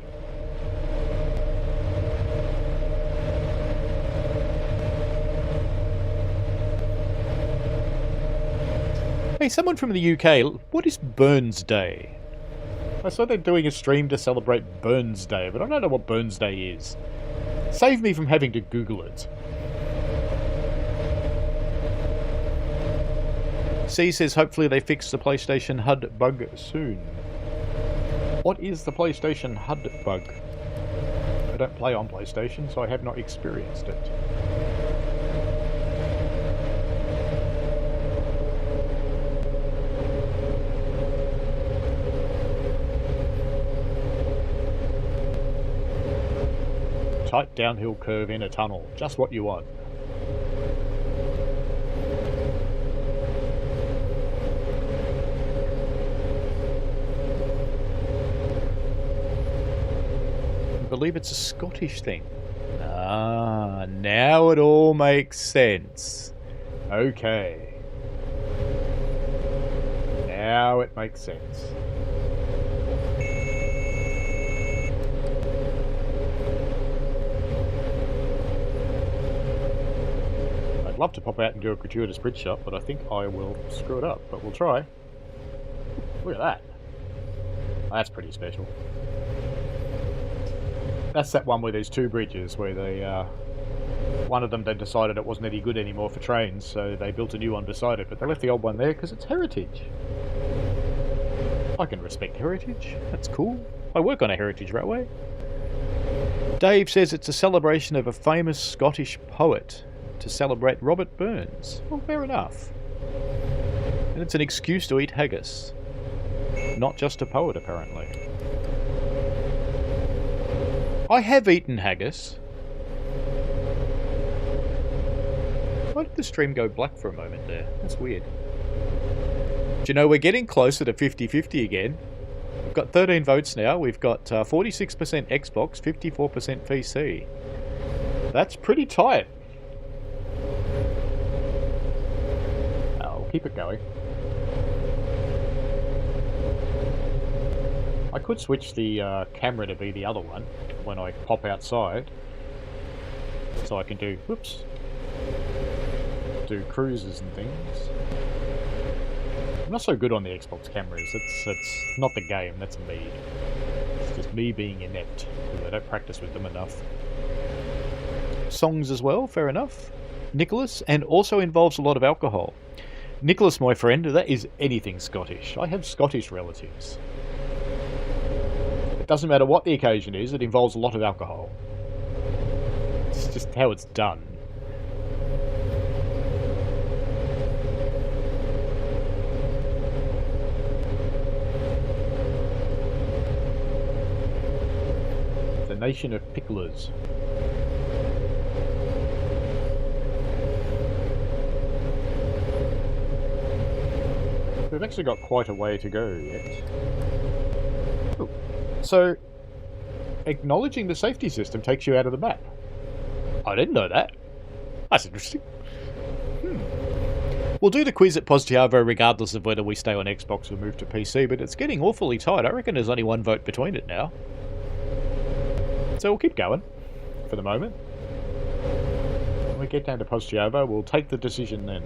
Hey, someone from the UK, what is Burns Day? I saw they're doing a stream to celebrate Burns Day, but I don't know what Burns Day is. Save me from having to Google it. C says hopefully they fix the PlayStation HUD bug soon. What is the PlayStation HUD bug? I don't play on PlayStation, so I have not experienced it. Tight downhill curve in a tunnel, just what you want. I believe it's a Scottish thing. Ah, now it all makes sense. Okay. Now it makes sense. I'd love to pop out and do a gratuitous bridge shot, but I think I will screw it up, but we'll try. Look at that. That's pretty special. That's that one where there's two bridges where they, one of them they decided it wasn't any good anymore for trains, so they built a new one beside it, but they left the old one there because it's heritage. I can respect heritage. That's cool. I work on a heritage railway. Dave says it's a celebration of a famous Scottish poet to celebrate Robert Burns. Well, fair enough. And it's an excuse to eat haggis. Not just a poet, apparently. I have eaten haggis. Why did the stream go black for a moment there? That's weird. Do you know, we're getting closer to 50-50 again. We've got 13 votes now. We've got 46% Xbox, 54% PC. That's pretty tight. I'll keep it going. I could switch the camera to be the other one when I pop outside, so I can do, whoops, do cruises and things. I'm not so good on the Xbox cameras. It's not the game, that's me. It's just me being inept, because I don't practice with them enough. Songs as well, fair enough. Nicholas, and also involves a lot of alcohol. Nicholas, my friend, that is anything Scottish. I have Scottish relatives. It doesn't matter what the occasion is, it involves a lot of alcohol. It's just how it's done. The nation of picklers. We've actually got quite a way to go yet. Ooh. So, acknowledging the safety system takes you out of the map. I didn't know that. That's interesting. We'll do the quiz at Positiavo regardless of whether we stay on Xbox or move to PC, but it's getting awfully tight. I reckon there's only one vote between it now. So we'll keep going, for the moment. When we get down to Positiavo, we'll take the decision then.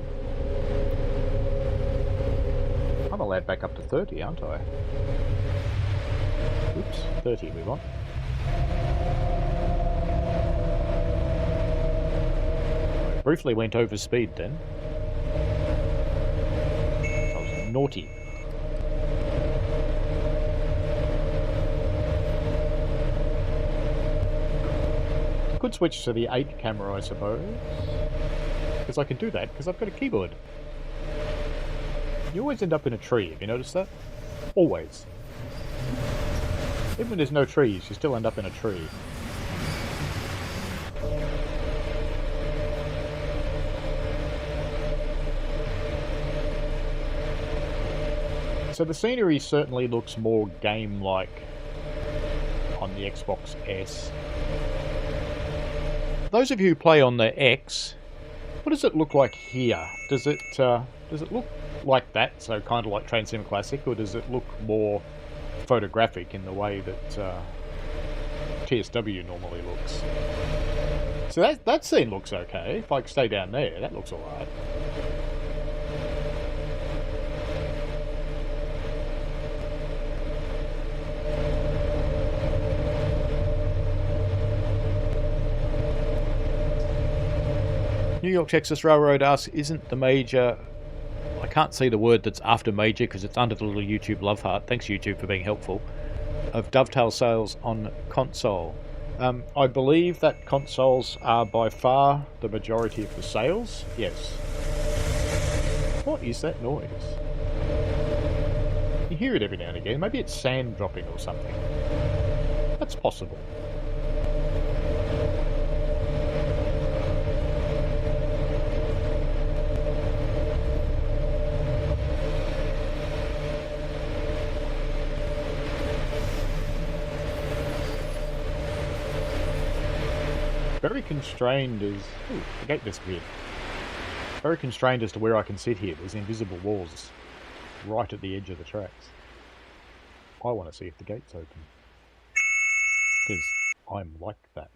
I'm allowed back up to 30, aren't I? Oops, 30 we want. I briefly went over speed then. I was naughty. Could switch to the 8 camera, I suppose. Because I can do that, because I've got a keyboard. You always end up in a tree, have you noticed that? Always. Even when there's no trees, you still end up in a tree. So the scenery certainly looks more game-like on the Xbox S. Those of you who play on the X, what does it look like here? Does it look like that, so kind of like Train Sim Classic, or does it look more photographic in the way that TSW normally looks? So that scene looks okay. If I stay down there, that looks alright. New York Texas Railroad asks, isn't the major... I can't see the word that's after major because it's under the little YouTube love heart. Thanks YouTube for being helpful. Of Dovetail sales on console. I believe that consoles are by far the majority of the sales. Yes. What is that noise? You hear it every now and again. Maybe it's sand dropping or something. That's possible. Very constrained as... Ooh, the gate disappeared. Very constrained as to where I can sit here. There's invisible walls right at the edge of the tracks. I want to see if the gate's open. Because I'm like that.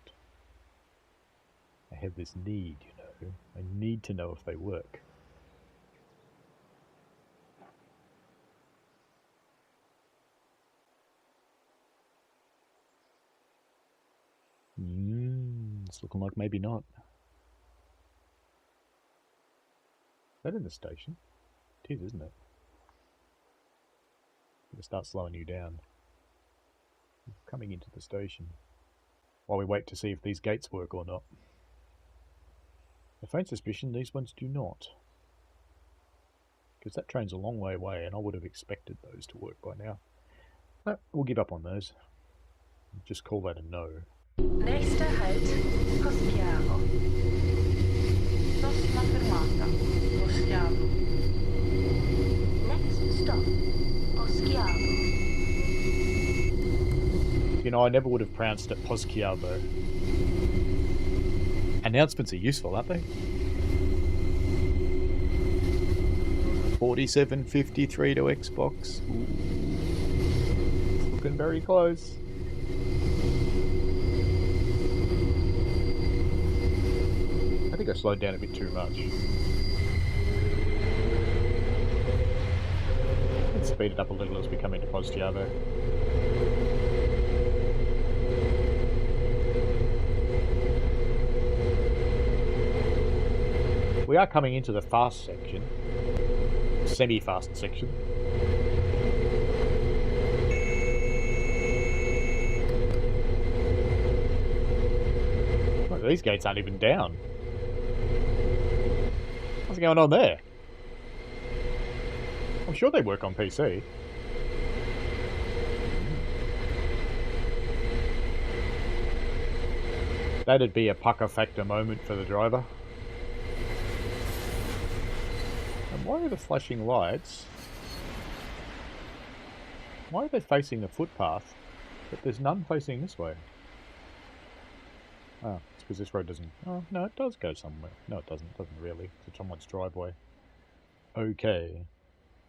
I have this need, you know. I need to know if they work. It's looking like maybe not. Is that in the station? It is, isn't it? I'm going to start slowing you down. Coming into the station. While we wait to see if these gates work or not. A faint suspicion these ones do not. Because that train's a long way away and I would have expected those to work by now. No, we'll give up on those. Just call that a no. Nächster Halt, Poschiavo. Prossima fermata, Poschiavo. Next stop, Poschiavo. You know, I never would have pronounced it Poschiavo. Announcements are useful, aren't they? 47.53 to Xbox. Ooh. It's looking very close. I think I slowed down a bit too much. Let's speed it up a little as we come into Poschiavo. We are coming into the fast section. Semi-fast section. Look, these gates aren't even down. What's going on there? I'm sure they work on PC. That'd be a pucker factor moment for the driver. And why are the flashing lights? Why are they facing the footpath, but there's none facing this way? Oh, it's because this road doesn't... Oh, no, it does go somewhere. No, it doesn't. It doesn't really. It's someone's driveway. Okay.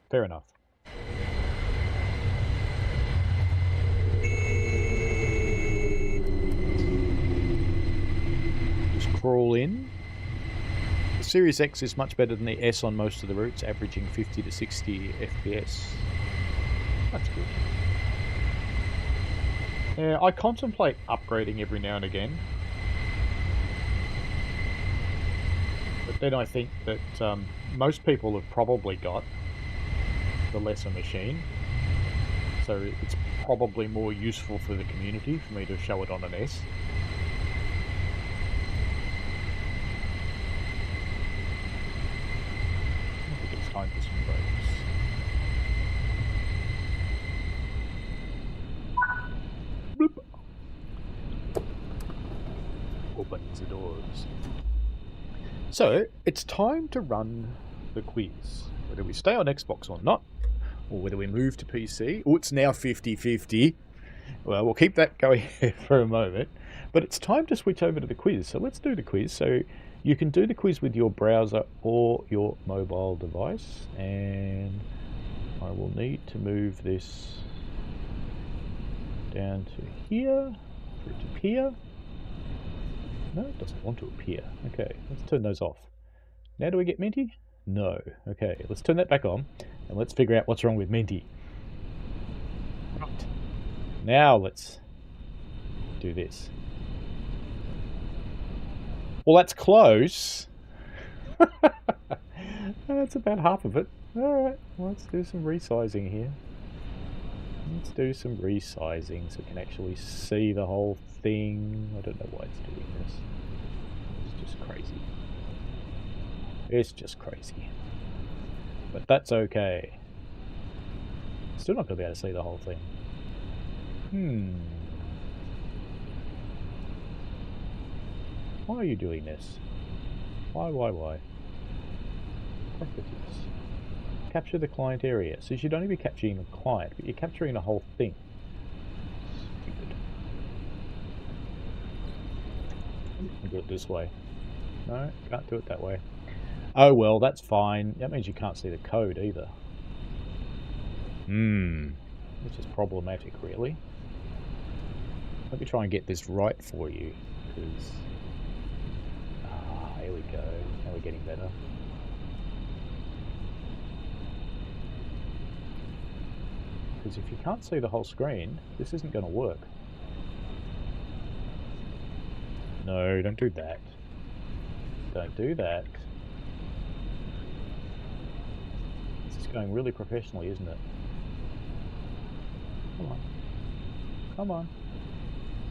Fair enough. Just crawl in. The Series X is much better than the S on most of the routes, averaging 50 to 60 FPS. That's good. Yeah, I contemplate upgrading every now and again. But then I think that most people have probably got the lesser machine. So it's probably more useful for the community for me to show it on an S. I think it's time for some brakes. Bloop. Opens the doors. So, it's time to run the quiz. Whether we stay on Xbox or not, or whether we move to PC. Oh, it's now 50-50. Well, we'll keep that going for a moment. But it's time to switch over to the quiz. So let's do the quiz. So You can do the quiz with your browser or your mobile device, and I will need to move this down to here for it to appear. No, it doesn't want to appear. Okay, let's turn those off. Now do we get Minty? No. Okay, let's turn that back on and let's figure out what's wrong with Minty. Right. Now let's do this. Well, that's close. That's about half of it. Alright, let's do some resizing here. Let's do some resizing so we can actually see the whole thing. I don't know why it's doing this. It's just crazy. It's just crazy. But that's okay. Still not going to be able to see the whole thing. Why are you doing this? Why? Properties. Capture the client area. So you should only be capturing the client, but you're capturing the whole thing. Stupid. I'll do it this way. No, can't do it that way. Oh well, that's fine. That means you can't see the code either. Which is problematic, really. Let me try and get this right for you, because... here we go. Now we're getting better. Because if you can't see the whole screen, this isn't going to work. No, don't do that. Don't do that. This is going really professionally, isn't it? Come on. Come on.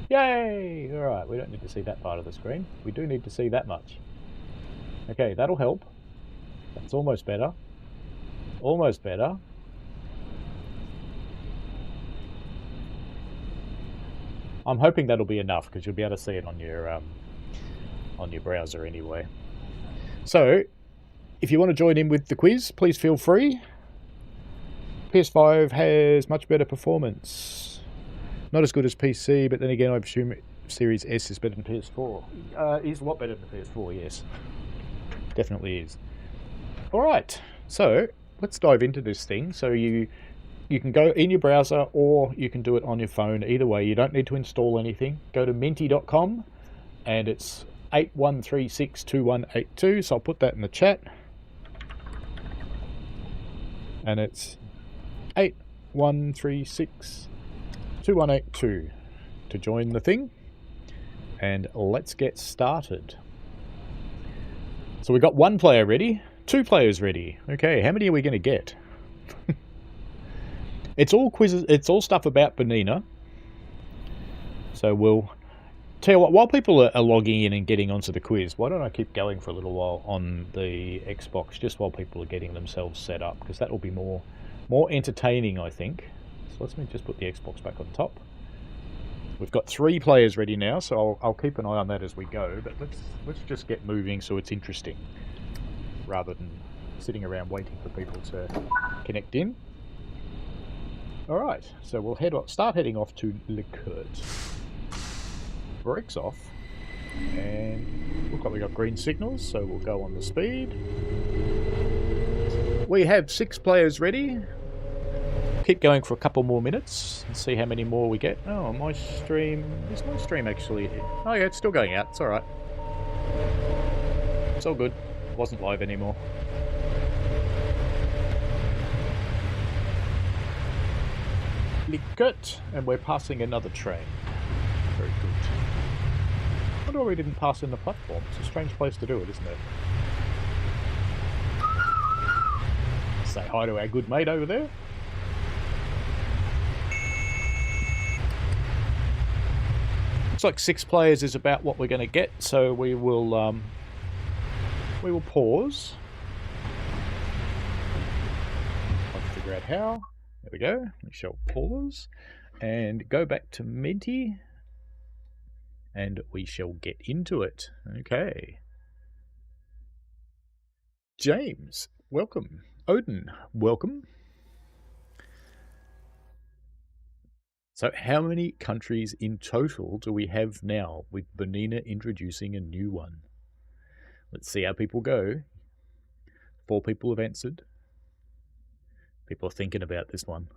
Yay! Alright, we don't need to see that part of the screen. We do need to see that much. Okay, that'll help. That's almost better. Almost better. I'm hoping that'll be enough, because you'll be able to see it on your browser anyway. So, if you want to join in with the quiz, please feel free. PS5 has much better performance. Not as good as PC, but then again, I assume Series S is better than PS4. Is a lot better than PS4, yes. Definitely is. Alright, so let's dive into this thing. So you can go in your browser or you can do it on your phone. Either way, you don't need to install anything. Go to minty.com and it's 81362182. So I'll put that in the chat. And it's 81362182 to join the thing. And let's get started. So we've got one player ready, two players ready. Okay, how many are we going to get? It's all quizzes, it's all stuff about Bernina. So we'll tell you what, while people are logging in and getting onto the quiz, why don't I keep going for a little while on the Xbox, just while people are getting themselves set up, because that will be more entertaining, I think. So let me just put the Xbox back on top. We've got 3 players ready now, so I'll keep an eye on that as we go, but let's just get moving so it's interesting, rather than sitting around waiting for people to connect in. Alright, so we'll start heading off to Le Court. Brakes off, and look like we got green signals, so we'll go on the speed. We have 6 players ready. Keep going for a couple more minutes and see how many more we get. Oh, my stream... Is my stream actually... Oh yeah, it's still going out. It's alright. It's all good. It wasn't live anymore. Good. And we're passing another train. Very good. I wonder why we didn't pass in the platform. It's a strange place to do it, isn't it? Say hi to our good mate over there. Looks like 6 players is about what we're going to get, so we will pause. I'll figure out how. There we go. We shall pause and go back to Minty, and we shall get into it. Okay. James, welcome. Odin, welcome. So how many countries in total do we have now, with Bernina introducing a new one? Let's see how people go. 4 people have answered. People are thinking about this one.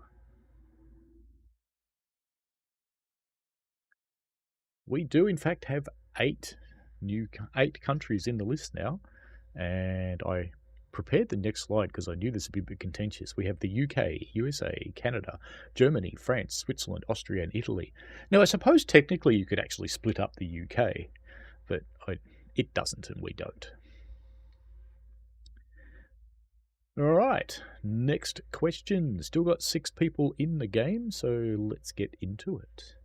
We do, in fact, have 8 countries in the list now. And I prepared the next slide because I knew this would be a bit contentious. We have the UK, USA, Canada, Germany, France, Switzerland, Austria, and Italy. Now, I suppose technically you could actually split up the UK, but it doesn't, and we don't. All right, next question. Still got 6 people in the game, so let's get into it.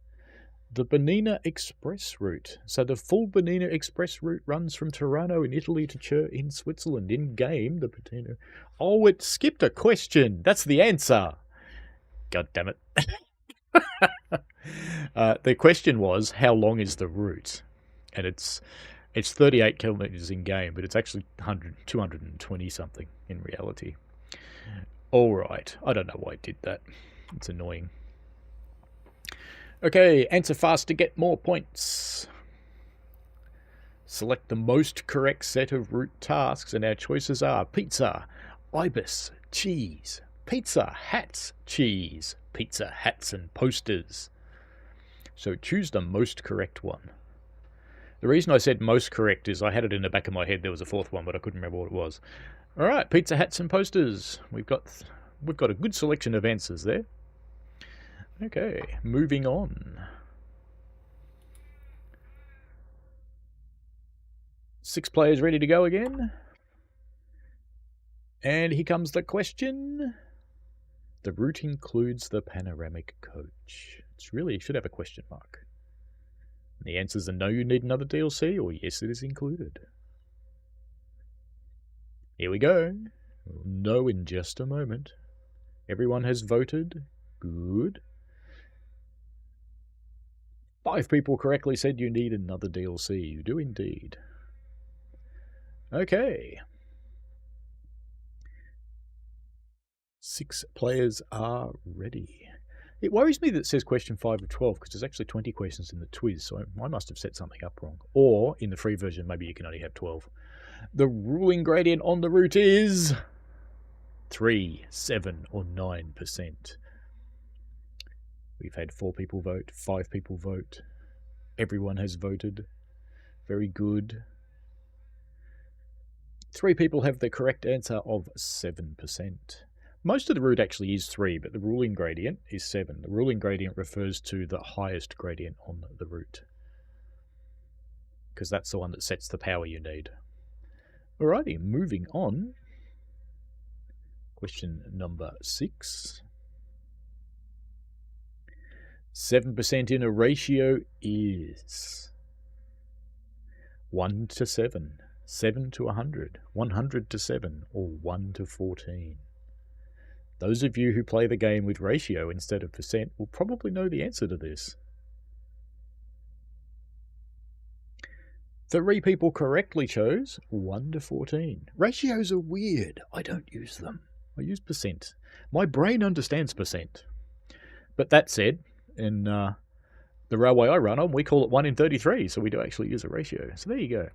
The Bernina Express route. So the full Bernina Express route runs from Tirano in Italy to Chur in Switzerland. In game, the Bernina... Oh, it skipped a question. That's the answer. God damn it. The question was, how long is the route? And it's 38 kilometres in game, but it's actually 220 something in reality. All right. I don't know why I did that. It's annoying. Okay, answer fast to get more points. Select the most correct set of route tasks, and our choices are pizza, ibis, cheese, pizza, hats, cheese, pizza, hats, and posters. So choose the most correct one. The reason I said most correct is I had it in the back of my head there was a 4th one, but I couldn't remember what it was. All right, pizza, hats, and posters. We've got a good selection of answers there. Okay, moving on. 6 players ready to go again. And here comes the question. The route includes the panoramic coach. It should have a question mark. And the answers are no, you need another DLC, or yes, it is included. Here we go. We'll know in just a moment. Everyone has voted. Good. 5 people correctly said you need another DLC. You do indeed. Okay. 6 players are ready. It worries me that it says question 5 of 12 because there's actually 20 questions in the Twiz, so I must have set something up wrong. Or, in the free version, maybe you can only have 12. The ruling gradient on the route is 3, 7, or 9%. We've had 4 people vote, 5 people vote. Everyone has voted. Very good. 3 people have the correct answer of 7%. Most of the route actually is 3, but the ruling gradient is 7. The ruling gradient refers to the highest gradient on the route, because that's the one that sets the power you need. Alrighty, moving on. Question number 6. 7% in a ratio is 1 to 7, 7 to 100, 100 to 7, or 1 to 14. Those of you who play the game with ratio instead of percent will probably know the answer to this. 3 people correctly chose 1 to 14. Ratios are weird. I don't use them. I use percent. My brain understands percent. But that said, in the railway I run on, we call it 1 in 33, so we do actually use a ratio. So there you go.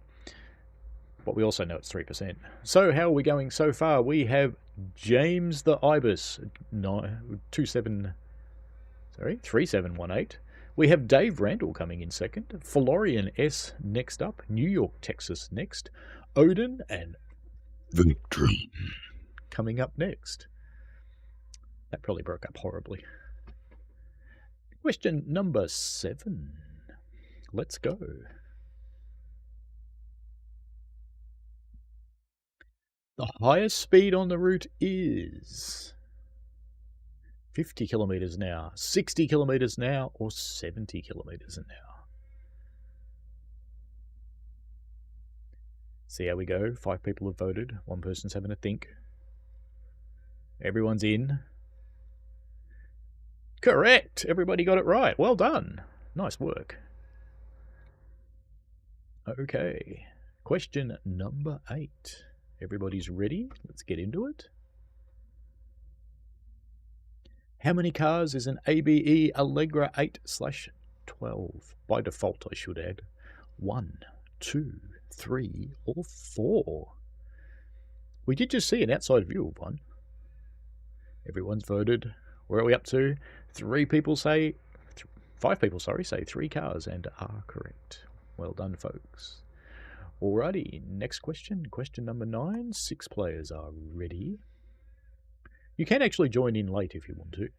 But we also know it's 3%. So how are we going so far? We have James the Ibis, 3718. We have Dave Randall coming in second. Florian S next up. New York, Texas next. Odin and Victory coming up next. That probably broke up horribly. Question number 7. Let's go. The highest speed on the route is 50 kilometres an hour, 60 kilometres an hour, or 70 kilometres an hour. See how we go. 5 people have voted. 1 person's having a think. Everyone's in. Correct! Everybody got it right. Well done. Nice work. Okay. Question number 8. Everybody's ready? Let's get into it. How many cars is an ABE Allegra 8/12? By default, I should add. 1, 2, 3, or 4? We did just see an outside view of one. Everyone's voted. Where are we up to? 5 people, say 3 cars and are correct. Well done, folks. Alrighty, next question. Question number 9. 6 players are ready. You can actually join in late if you want to.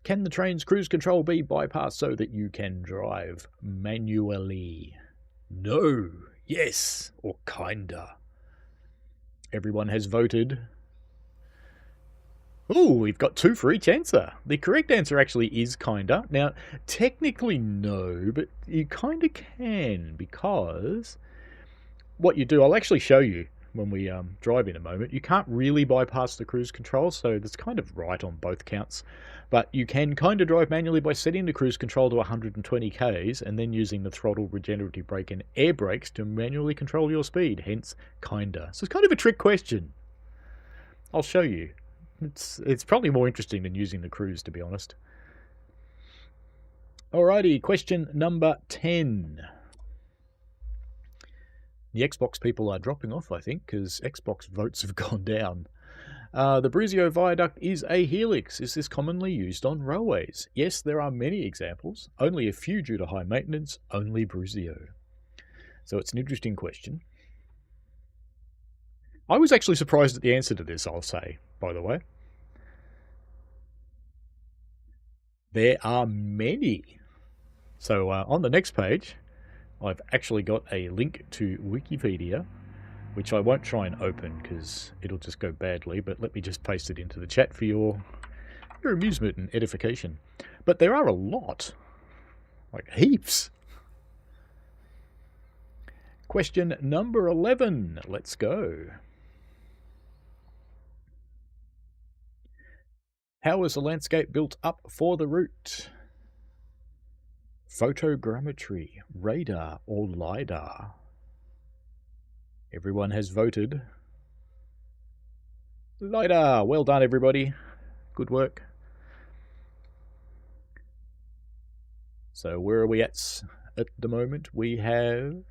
Can the train's cruise control be bypassed so that you can drive manually? No, yes, or kinda. Everyone has voted. Ooh, we've got 2 for each answer. The correct answer actually is kinda. Now, technically no, but you kinda can, because what you do, I'll actually show you when we drive in a moment. You can't really bypass the cruise control, so that's kind of right on both counts. But you can kind of drive manually by setting the cruise control to 120 k's and then using the throttle, regenerative brake and air brakes to manually control your speed, hence kinda. So it's kind of a trick question. I'll show you. It's probably more interesting than using the cruise, to be honest. Alrighty, question number 10. The Xbox people are dropping off, I think, because Xbox votes have gone down. The Brizio viaduct is a helix. Is this commonly used on railways? Yes, there are many examples. Only a few due to high maintenance. Only Brizio. So it's an interesting question. I was actually surprised at the answer to this, I'll say, by the way. There are many. So on the next page, I've actually got a link to Wikipedia, which I won't try and open because it'll just go badly, but let me just paste it into the chat for your amusement and edification. But there are a lot, like heaps. Question number 11. Let's go. How was the landscape built up for the route? Photogrammetry, radar, or LiDAR? Everyone has voted. LiDAR! Well done, everybody. Good work. So where are we at the moment? We have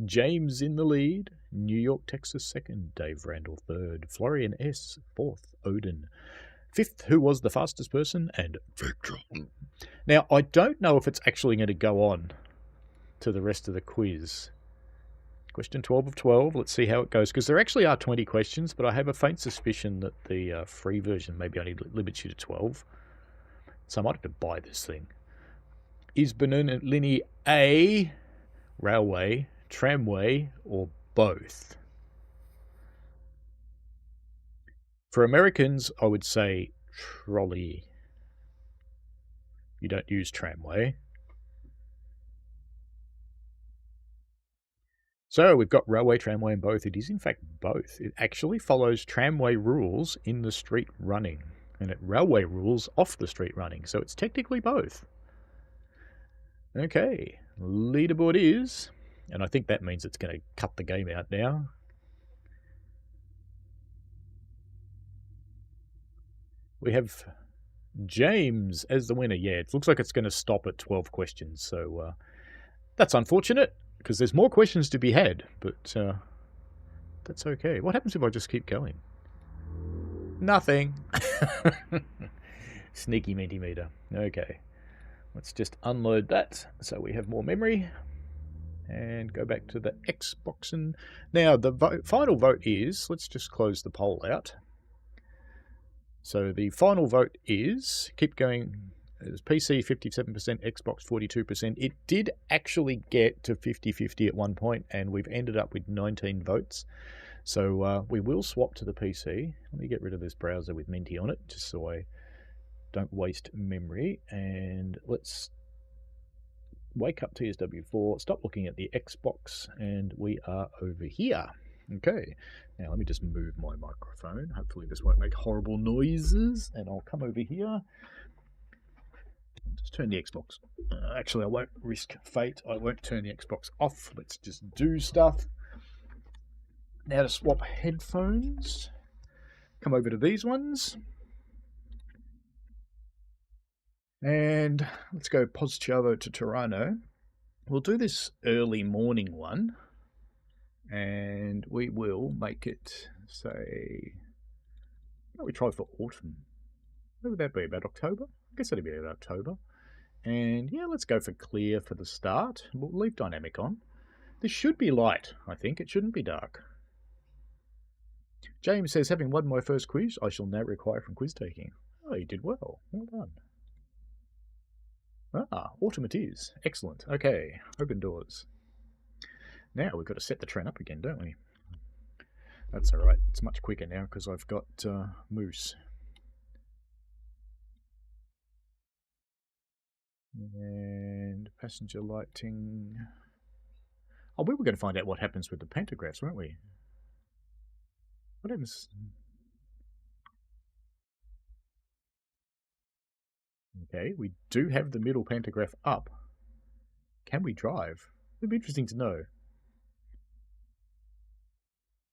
James in the lead, New York, Texas second, Dave Randall third, Florian S fourth, Odin fifth, who was the fastest person, and Victor. Now, I don't know if it's actually going to go on to the rest of the quiz. Question 12 of 12. Let's see how it goes, because there actually are 20 questions, but I have a faint suspicion that the free version maybe only limits you to 12. So I might have to buy this thing. Is Bernina Linnie A, railway, tramway, or both? For Americans, I would say trolley. You don't use tramway. So we've got railway, tramway, and both. It is in fact both. It actually follows tramway rules in the street running, and it railway rules off the street running. So it's technically both. Okay, leaderboard is, and I think that means it's going to cut the game out now. We have James as the winner. Yeah, it looks like it's going to stop at 12 questions. So that's unfortunate, because there's more questions to be had. But that's okay. What happens if I just keep going? Nothing. Sneaky Mentimeter. Okay. Let's just unload that so we have more memory. And go back to the Xbox. Now, the final vote is, let's just close the poll out. So the final vote is, keep going, it was PC 57%, Xbox 42%. It did actually get to 50-50 at one point, and we've ended up with 19 votes. So we will swap to the PC. Let me get rid of this browser with Minty on it, just so I don't waste memory. And let's wake up TSW4, stop looking at the Xbox, and we are over here. Okay, now let me just move my microphone. Hopefully this won't make horrible noises, and I'll come over here. Just turn the Xbox. Actually, I won't risk fate. I won't turn the Xbox off. Let's just do stuff. Now to swap headphones. Come over to these ones. And let's go Pozciavo to Tirano. We'll do this early morning one. And we will make it, say, what we try for autumn. What would that be, about October? I guess that'd be about October. And yeah, let's go for clear for the start. We'll leave dynamic on. This should be light, I think. It shouldn't be dark. James says, having won my first quiz, I shall now retire from quiz taking. Oh, you did well. Well done. Ah, autumn it is. Excellent. Okay, open doors. Now we've got to set the train up again, don't we? That's alright. It's much quicker now because I've got Moose. And passenger lighting. Oh, we were going to find out what happens with the pantographs, weren't we? What happens? Okay, we do have the middle pantograph up. Can we drive? It'd be interesting to know.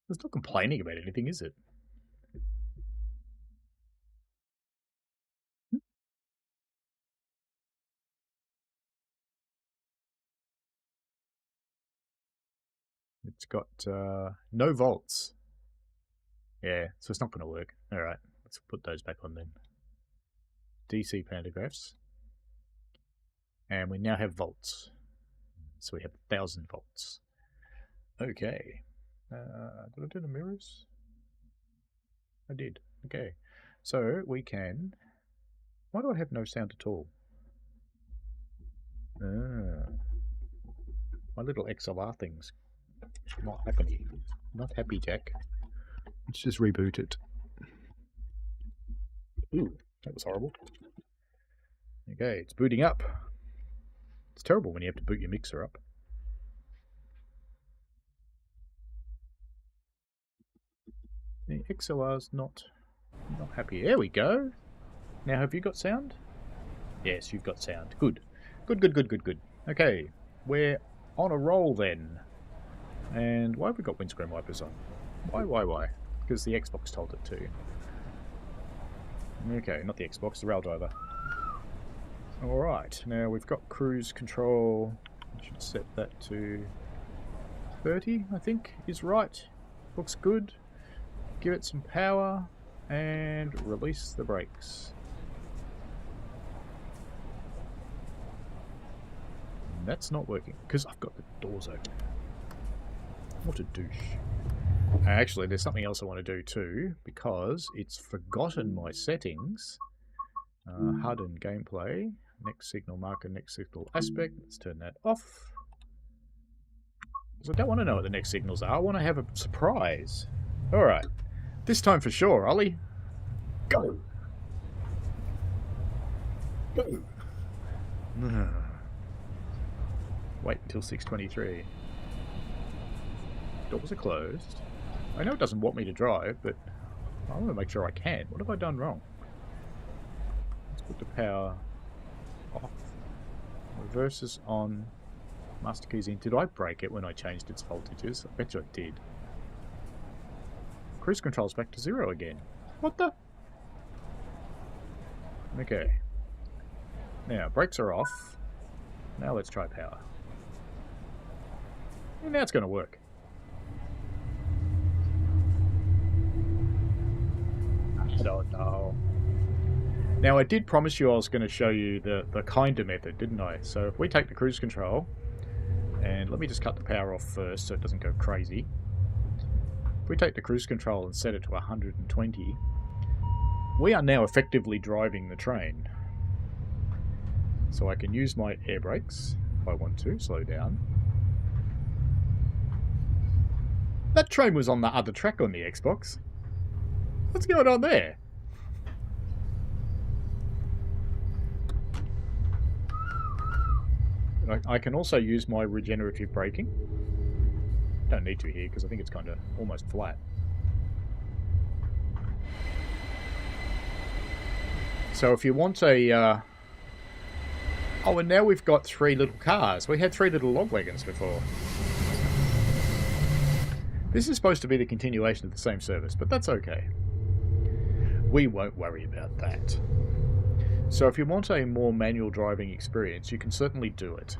It's not complaining about anything, is it? It's got no volts. Yeah, so it's not going to work. Alright, let's put those back on then. DC pantographs. And we now have volts. So we have 1000 volts. Okay. Did I do the mirrors? I did. Okay. So we can... Why do I have no sound at all? My little XLR thing's not happy. Not happy, Jack. Let's just reboot it. Ooh, that was horrible. Okay, it's booting up. It's terrible when you have to boot your mixer up. The XLR's not happy. There we go. Now, have you got sound? Yes, you've got sound. Good. Good. Okay, we're on a roll then. And why have we got windscreen wipers on? Why? Because the Xbox told it to. Okay, not the Xbox, the rail driver. Alright, now we've got cruise control. I should set that to 30, I think, is right. Looks good. Give it some power and release the brakes. And that's not working because I've got the doors open. What a douche. Actually, there's something else I want to do too, because it's forgotten my settings. HUD and gameplay. Next signal marker, next signal aspect. Let's turn that off. Because I don't want to know what the next signals are. I want to have a surprise. Alright. This time for sure, Ollie. Go! Go! Wait until 6:23. Doors are closed. I know it doesn't want me to drive, but I want to make sure I can. What have I done wrong? Let's put the power off. Reverse is on. Master keys in. Did I break it when I changed its voltages? I bet you I did. Cruise control's back to 0 again. What the? Okay. Now, brakes are off. Now let's try power. And now it's going to work. I don't know. Now, I did promise you I was going to show you the kinder method, didn't I? So if we take the cruise control, and let me just cut the power off first so it doesn't go crazy. If we take the cruise control and set it to 120, we are now effectively driving the train. So I can use my air brakes if I want to, slow down. That train was on the other track on the Xbox. What's going on there? I can also use my regenerative braking. Don't need to here because I think it's kind of almost flat. So if you want a... Oh, and now we've got 3 little cars. We had 3 little log wagons before. This is supposed to be the continuation of the same service, but that's okay. We won't worry about that. So if you want a more manual driving experience, you can certainly do it.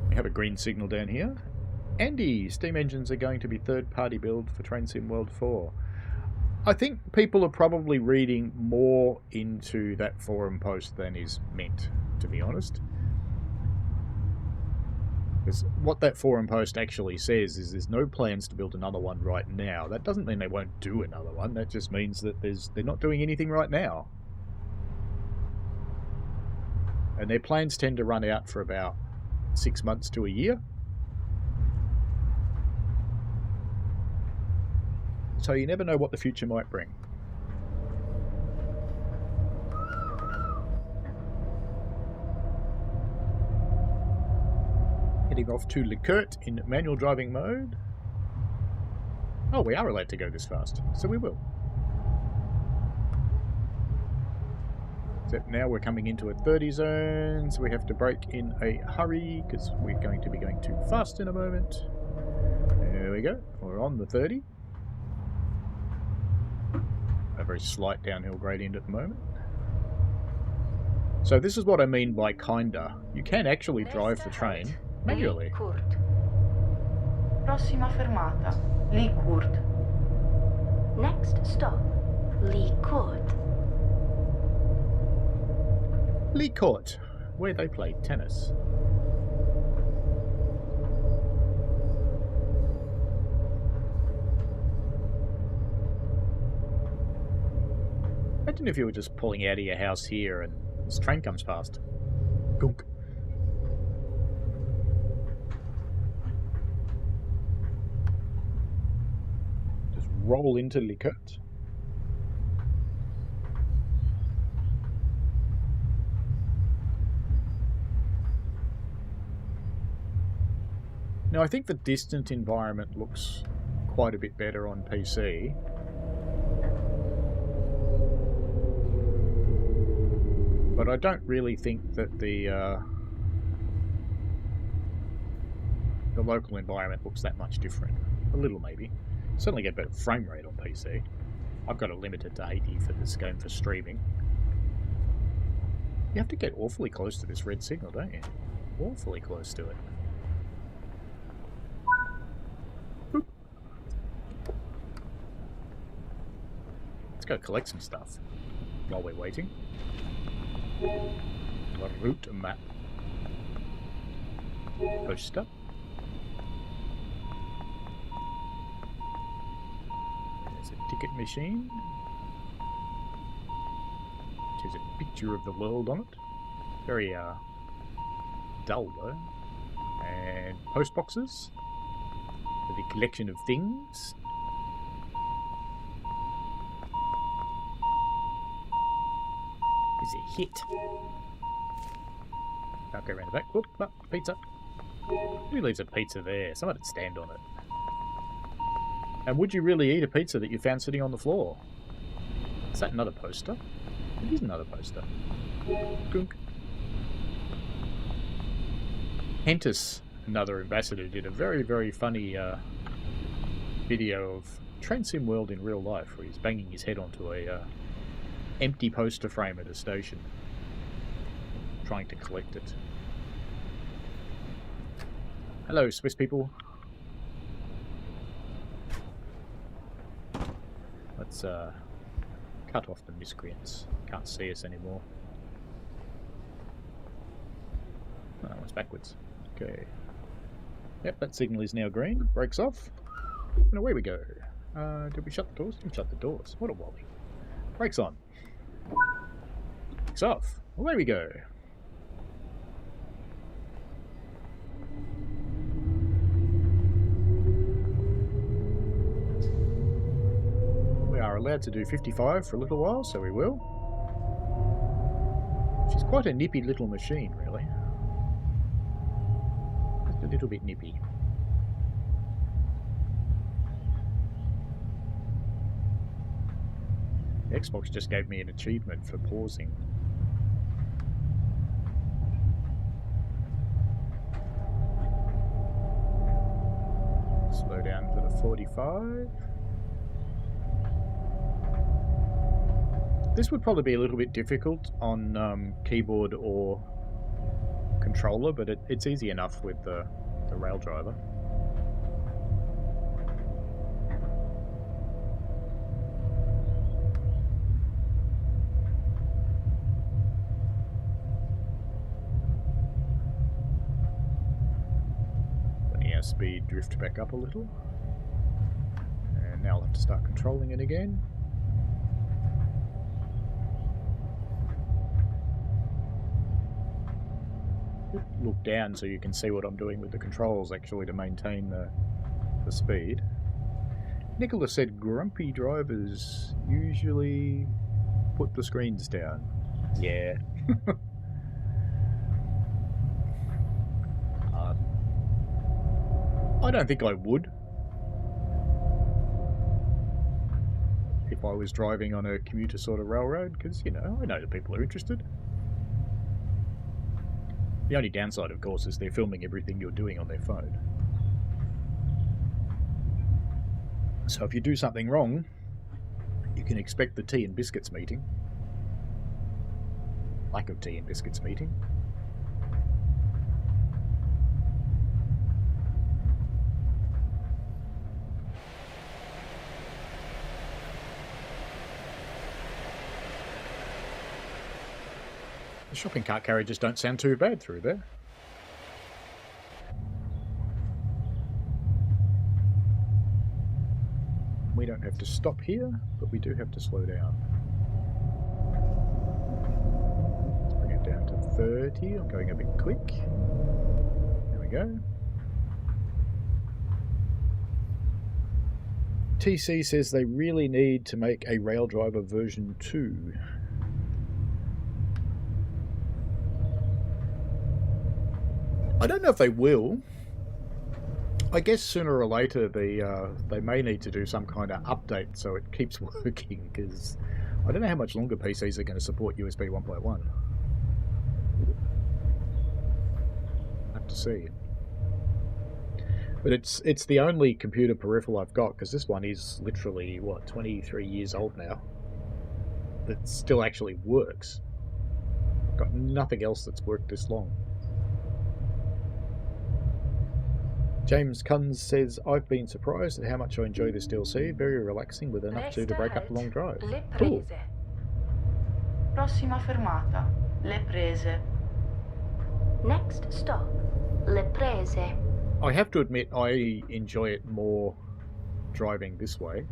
We have a green signal down here. Andy, steam engines are going to be third-party build for Train Sim World 4. I think people are probably reading more into that forum post than is meant, to be honest. Because what that forum post actually says is there's no plans to build another one right now. That doesn't mean they won't do another one. That just means that they're not doing anything right now. And their plans tend to run out for about 6 months to a year. So you never know what the future might bring. Heading off to Lecourt in manual driving mode. Oh, we are allowed to go this fast, so we will. Except now we're coming into a 30 zone, so we have to brake in a hurry because we're going to be going too fast in a moment. There we go, we're on the 30. A very slight downhill gradient at the moment. So this is what I mean by kinda. You can actually drive the train manually. Prossima fermata, Licourt. Next stop, Licourt. Licourt, where they play tennis. Imagine if you were just pulling out of your house here and this train comes past. Gunk. Just roll into Licourt. Now I think the distant environment looks quite a bit better on PC. But I don't really think that the local environment looks that much different. A little maybe. Certainly get better frame rate on PC. I've got it limited to 80 for this game for streaming. You have to get awfully close to this red signal, don't you? Awfully close to it. Boop. Let's go collect some stuff while we're waiting. A route map. Poster. There's a ticket machine. Which has a picture of the world on it. Very dull though. And post boxes. For the collection of things. Is a hit. I'll go around the back. Whoop, pizza. Who leaves a pizza there? Someone would stand on it. And would you really eat a pizza that you found sitting on the floor? Is that another poster? It is another poster. Gunk. Hentus, another ambassador, did a very, very funny video of Train Sim World in real life, where he's banging his head onto a empty poster frame at a station, trying to collect it. Hello, Swiss people. Let's cut off the miscreants. Can't see us anymore. Oh, that one's backwards. Okay. Yep, that signal is now green. Brakes off. And away we go. Did we shut the doors? Didn't shut the doors. What a wally. Brakes on. Brakes off. Away we go. We are allowed to do 55 for a little while, so we will. She's quite a nippy little machine, really. Just a little bit nippy. Xbox just gave me an achievement for pausing. Slow down for the 45. This would probably be a little bit difficult on keyboard or controller, but it's easy enough with the rail driver. Letting our speed drift back up a little. And now I'll have to start controlling it again. Look down so you can see what I'm doing with the controls actually to maintain the speed. Nicholas said grumpy drivers usually put the screens down. Yeah. I don't think I would. If I was driving on a commuter sort of railroad, because, you know that people are interested. The only downside, of course, is they're filming everything you're doing on their phone. So if you do something wrong, you can expect the tea and biscuits meeting. Lack of tea and biscuits meeting. The shopping cart carriages don't sound too bad through there. We don't have to stop here, but we do have to slow down. Let's bring it down to 30. I'm going a bit quick. There we go. TC says they really need to make a Rail Driver version 2. I don't know if they will. I guess sooner or later they may need to do some kind of update so it keeps working, because I don't know how much longer PCs are going to support USB 1.1. Have to see. But it's the only computer peripheral I've got, because this one is literally, what, 23 years old now, that still actually works. I've got nothing else that's worked this long. James Kunz says, I've been surprised at how much I enjoy this DLC. Very relaxing with enough to break up a long drive. Cool. Prossima fermata, Le Prese. Next stop, Le Prese. I have to admit I enjoy it more driving this way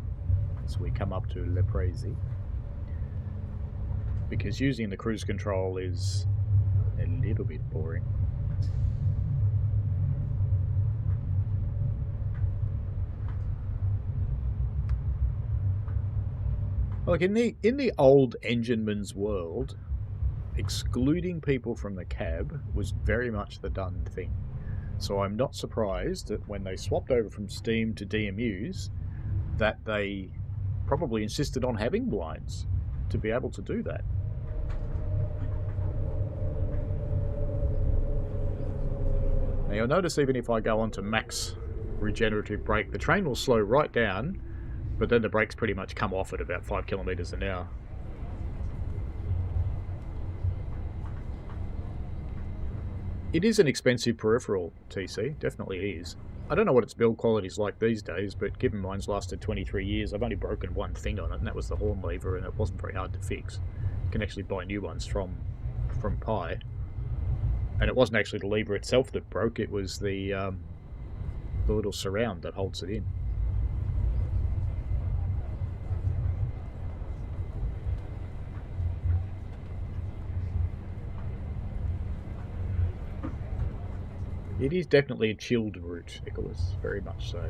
as we come up to Le Prese, because using the cruise control is a little bit boring. Like in the old engineman's world, excluding people from the cab was very much the done thing. So I'm not surprised that when they swapped over from Steam to DMUs, that they probably insisted on having blinds to be able to do that. Now you'll notice even if I go on to max regenerative brake, the train will slow right down, but then the brakes pretty much come off at about 5 kilometers an hour. It is an expensive peripheral, TC, definitely is. I don't know what its build quality is like these days, but given mine's lasted 23 years, I've only broken one thing on it, and that was the horn lever, and it wasn't very hard to fix. You can actually buy new ones from Pi. And it wasn't actually the lever itself that broke, it was the little surround that holds it in. It is definitely a chilled route, Nicholas, very much so.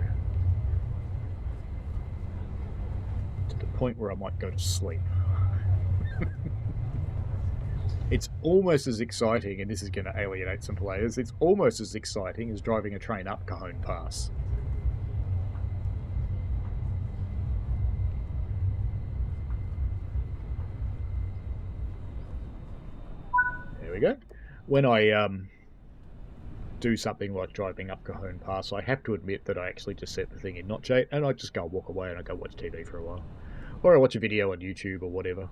To the point where I might go to sleep. It's almost as exciting, and this is going to alienate some players, it's almost as exciting as driving a train up Cajon Pass. There we go. When I do something like driving up Cajon Pass, I have to admit that I actually just set the thing in Notch 8 and I just go walk away and I go watch TV for a while. Or I watch a video on YouTube or whatever.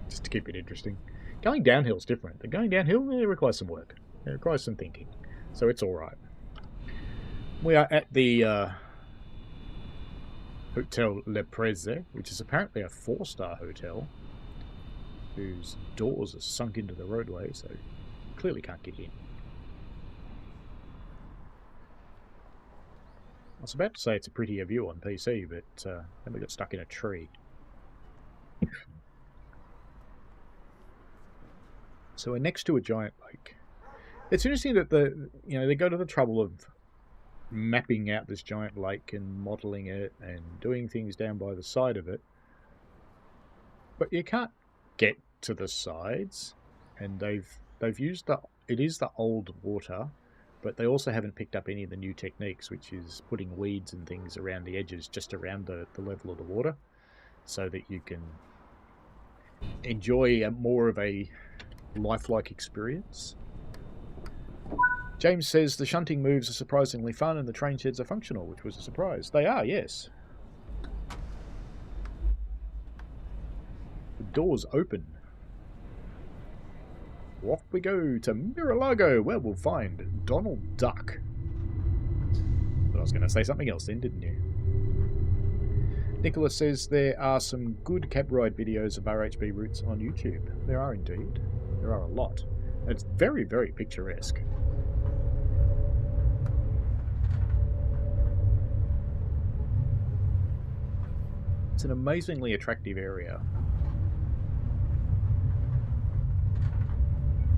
just to keep it interesting. Going downhill is different. But going downhill, it requires some work. It requires some thinking. So it's all right. We are at the Hotel Le Preze, which is apparently a 4-star hotel, whose doors are sunk into the roadway, so clearly can't get in. I was about to say it's a prettier view on PC, but then we got stuck in a tree. So we're next to a giant lake. It's interesting that they go to the trouble of mapping out this giant lake and modelling it and doing things down by the side of it, but you can't get to the sides, and they've used it is the old water, but they also haven't picked up any of the new techniques, which is putting weeds and things around the edges, just around the level of the water, so that you can enjoy more of a lifelike experience. James says the shunting moves are surprisingly fun and the train sheds are functional, which was a surprise. They are, yes. The doors open. Off we go to Mar-a-Lago, where we'll find Donald Duck. But I was going to say something else then, didn't you? Nicholas says there are some good cab ride videos of RHB routes on YouTube. There are indeed. There are a lot. It's very, very picturesque. It's an amazingly attractive area.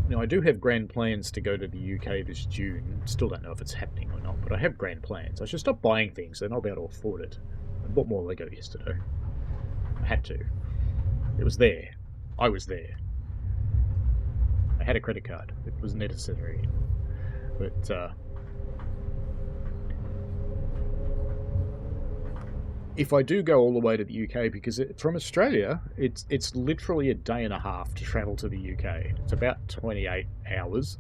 Now, I do have grand plans to go to the UK this June. Still don't know if it's happening or not, but I have grand plans. I should stop buying things, then I'll be able to afford it. I bought more Lego yesterday. I had to. It was there. I was there. I had a credit card. It was necessary. But, if I do go all the way to the UK, because from Australia, it's literally a day and a half to travel to the UK. It's about 28 hours.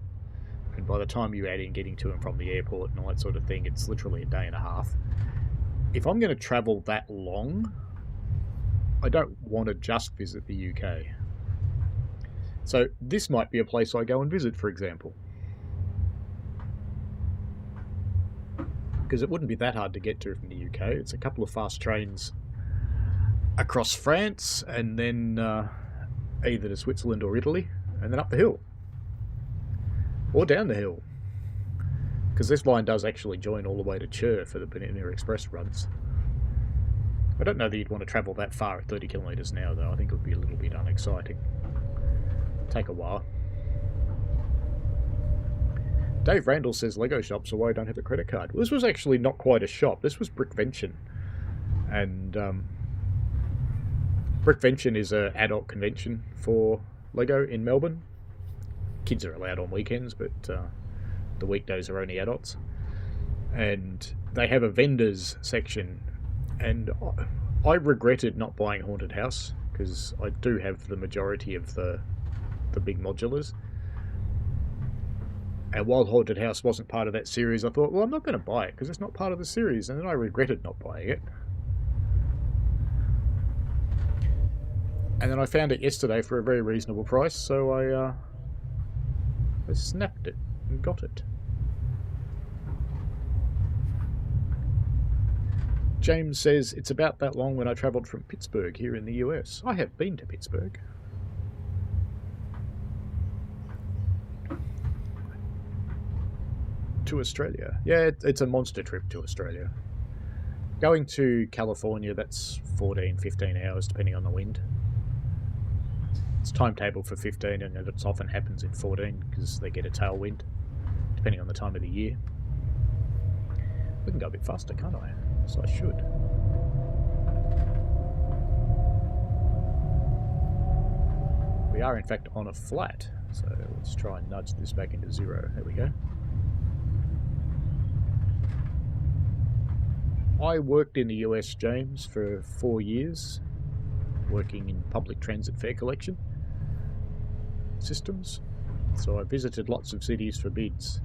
And by the time you add in getting to and from the airport and all that sort of thing, it's literally a day and a half. If I'm going to travel that long, I don't want to just visit the UK. So this might be a place I go and visit, for example. Because it wouldn't be that hard to get to from the UK. It's a couple of fast trains across France, and then either to Switzerland or Italy, and then up the hill. Or down the hill. Because this line does actually join all the way to Chur for the Bernina Express runs. I don't know that you'd want to travel that far at 30 kilometres an hour, though. I think it would be a little bit unexciting. Take a while. Dave Randall says Lego shop, so why I don't have a credit card. Well, this was actually not quite a shop. This was Brickvention. And Brickvention is an adult convention for Lego in Melbourne. Kids are allowed on weekends, but the weekdays are only adults. And they have a vendors section. And I regretted not buying Haunted House, because I do have the majority of the big modulars. And while Haunted House wasn't part of that series, I thought, well, I'm not going to buy it because it's not part of the series. And then I regretted not buying it. And then I found it yesterday for a very reasonable price, so I snapped it and got it. James says, it's about that long when I travelled from Pittsburgh here in the US. I have been to Pittsburgh. To Australia. Yeah, it's a monster trip to Australia. Going to California, that's 14, 15 hours, depending on the wind. It's timetable for 15, and it often happens in 14, because they get a tailwind, depending on the time of the year. I can go a bit faster, can't I? So I should. We are, in fact, on a flat, so let's try and nudge this back into 0. There we go. I worked in the US, James, for 4 years, working in public transit fare collection systems. So I visited lots of cities for bids.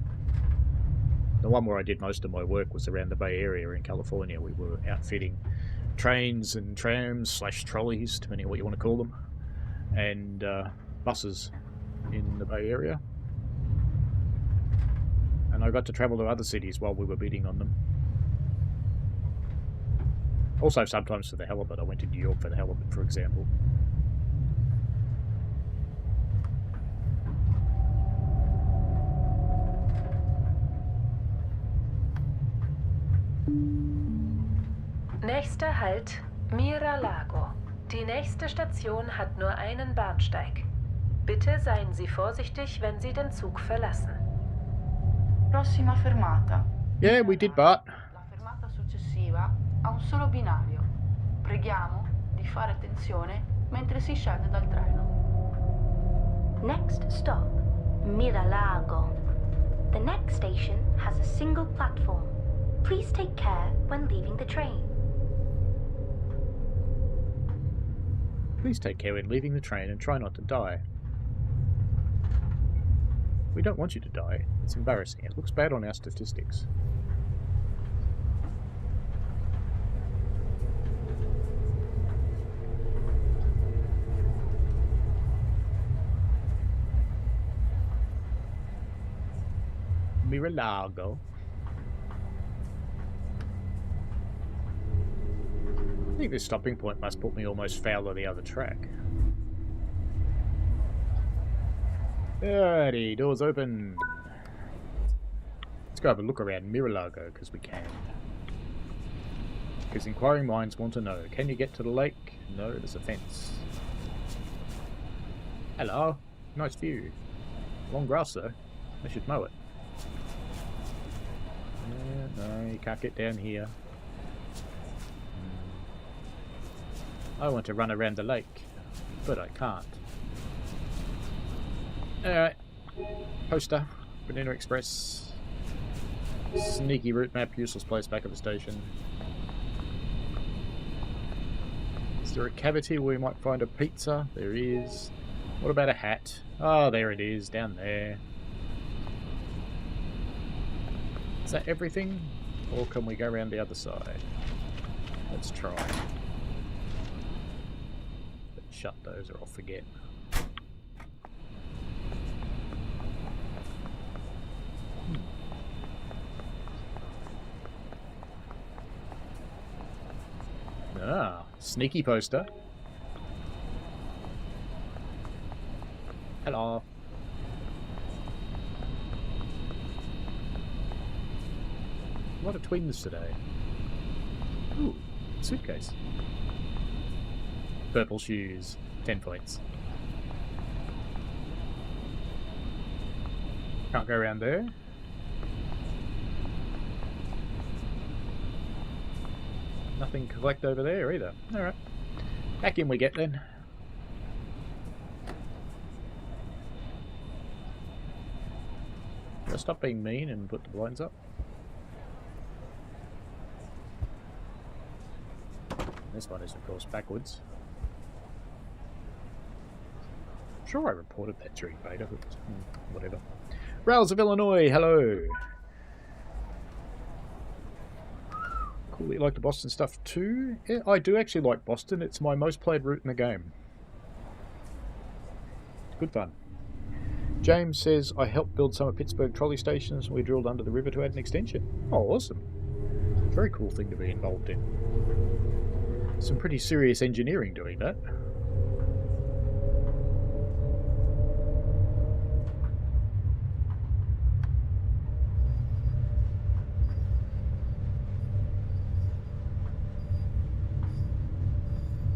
The one where I did most of my work was around the Bay Area in California. We were outfitting trains and trams / trolleys, depending on what you want to call them, and buses in the Bay Area. And I got to travel to other cities while we were bidding on them. Also, sometimes for the hell of it. I went to New York for the hell of it, for example. Nächster Halt, Mira-Lago. Die nächste Station hat nur einen Bahnsteig. Bitte seien Sie vorsichtig, wenn Sie den Zug verlassen. Prossima fermata. Yeah, we did, Bart. La fermata successiva ha un solo binario. Preghiamo di fare attenzione mentre si scende dal treno. Next stop, Mira-Lago. The next station has a single platform. Please take care when leaving the train. Please take care when leaving the train and try not to die. We don't want you to die. It's embarrassing. It looks bad on our statistics. Mira-Lago. I think this stopping point must put me almost foul of the other track. Alrighty, doors open. Let's go have a look around Mira-Lago, because we can. Because inquiring minds want to know. Can you get to the lake? No, there's a fence. Hello. Nice view. Long grass though. They should mow it. No, you can't get down here. I want to run around the lake, but I can't. Alright. Poster. Bernina Express. Sneaky route map. Useless place back at the station. Is there a cavity where we might find a pizza? There is. What about a hat? Oh, there it is. Down there. Is that everything? Or can we go around the other side? Let's try. Shut those or I'll forget. Ah, sneaky poster. Hello. A lot of twins today. Ooh, suitcase. Purple shoes, 10 points. Can't go around there. Nothing to collect over there either. Alright. Back in we get then. I'll stop being mean and put the blinds up. This one is of course backwards. Sure, I reported that during beta, but whatever. Rails of Illinois, hello. Cool, you like the Boston stuff too? Yeah, I do actually like Boston. It's my most played route in the game. Good fun. James says, I helped build some of Pittsburgh trolley stations we drilled under the river to add an extension. Oh, awesome. Very cool thing to be involved in. Some pretty serious engineering doing that.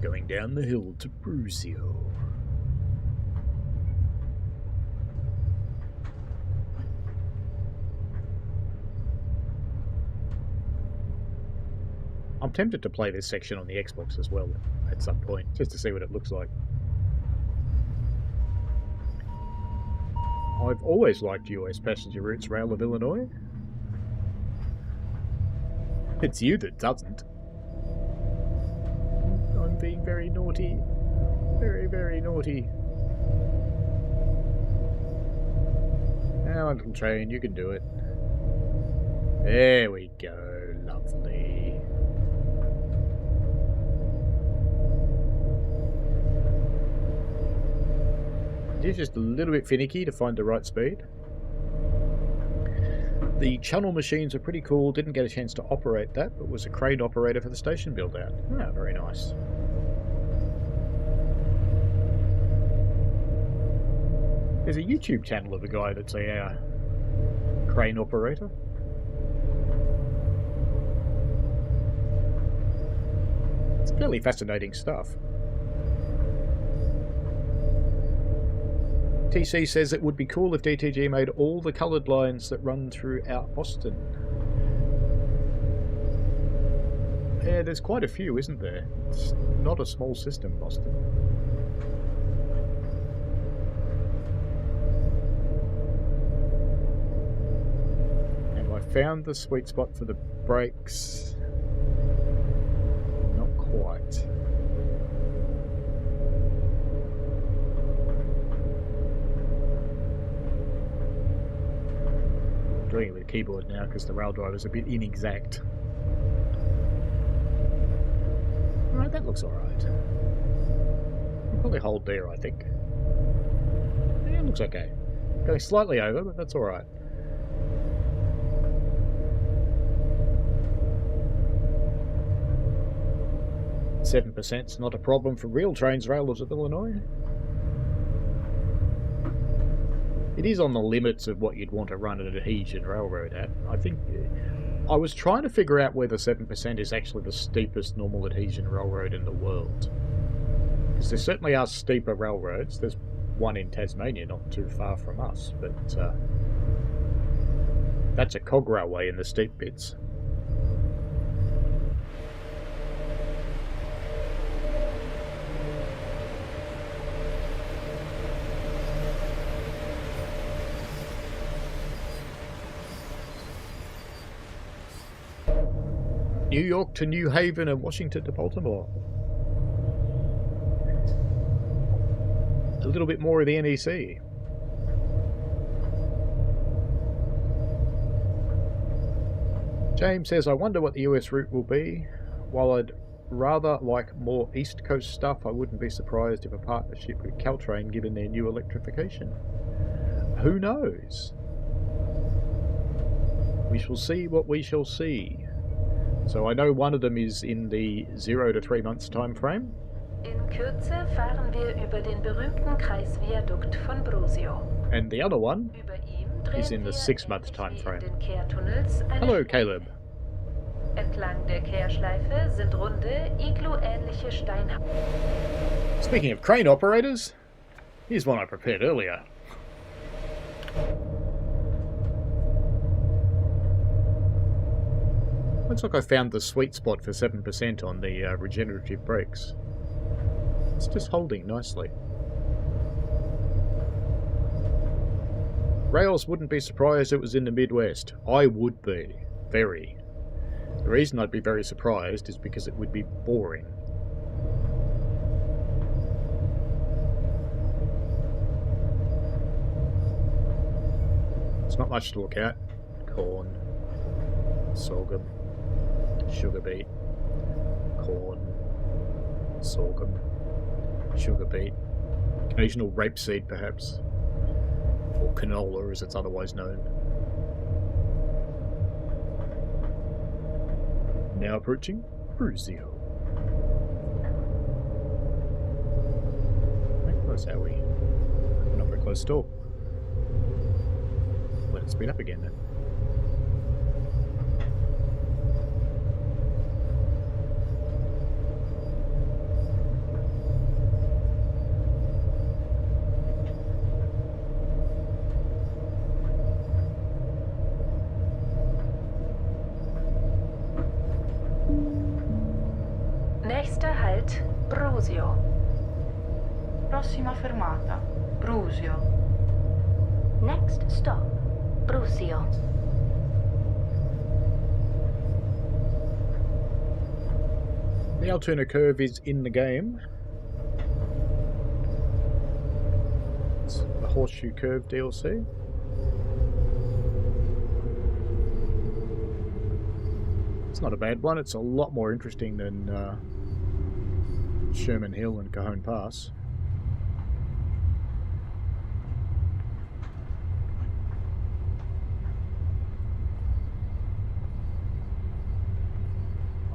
Going down the hill to Ozpizio. I'm tempted to play this section on the Xbox as well at some point, just to see what it looks like. I've always liked US passenger routes, Rail of Illinois. It's you that doesn't. I'm being very naughty. Very, very naughty. Now, little train, you can do it. There we go. Lovely. is just a little bit finicky to find the right speed. The channel machines are pretty cool. Didn't get a chance to operate that, but was a crane operator for the station build out. Ah, very nice. There's a YouTube channel of a guy that's a crane operator. It's fairly fascinating stuff. TC says it would be cool if DTG made all the coloured lines that run throughout Boston. Yeah, there's quite a few, isn't there? It's not a small system, Boston. And I found the sweet spot for the brakes. Not quite. Doing it with a keyboard now because the rail driver's a bit inexact. Alright, that looks alright. I'll probably hold there, I think. Yeah, it looks okay. Going slightly over, but that's alright. $7%'s not a problem for real trains railers of Illinois. It is on the limits of what you'd want to run an adhesion railroad at. I think I was trying to figure out whether 7% is actually the steepest normal adhesion railroad in the world. Because there certainly are steeper railroads. There's one in Tasmania not too far from us, but that's a cog railway in the steep bits. New York to New Haven and Washington to Baltimore. A little bit more of the NEC. James says, I wonder what the US route will be. While I'd rather like more East Coast stuff, I wouldn't be surprised if a partnership with Caltrain given their new electrification. Who knows? We shall see what we shall see. So I know one of them is in the 0 to 3 months time frame. In Kürze fahren wir über den berühmten Kreisviadukt von Brusio. And the other one Über ihm drehen is in the wir 6 month ähnlich time wie in frame. den Kehrtunnels eine Hello, Schleife. Caleb. Entlang der Kehrschleife sind runde, iglu-ähnliche Steinhaufen. Speaking of crane operators, here's one I prepared earlier. Looks like I found the sweet spot for 7% on the regenerative brakes. It's just holding nicely. Rails wouldn't be surprised it was in the Midwest. I would be. Very. The reason I'd be very surprised is because it would be boring. It's not much to look at. Corn, sorghum, sugar beet, corn, sorghum, sugar beet, occasional rapeseed perhaps, or canola as it's otherwise known. Now approaching Brusio. How close are we? We're not very close at all. Let it speed up again then. Nächster Halt, Brusio. Prossima fermata, Brusio. Next stop, Brusio. The Altoona curve is in the game. It's the Horseshoe Curve DLC. It's not a bad one. It's a lot more interesting than Sherman Hill and Cajon Pass.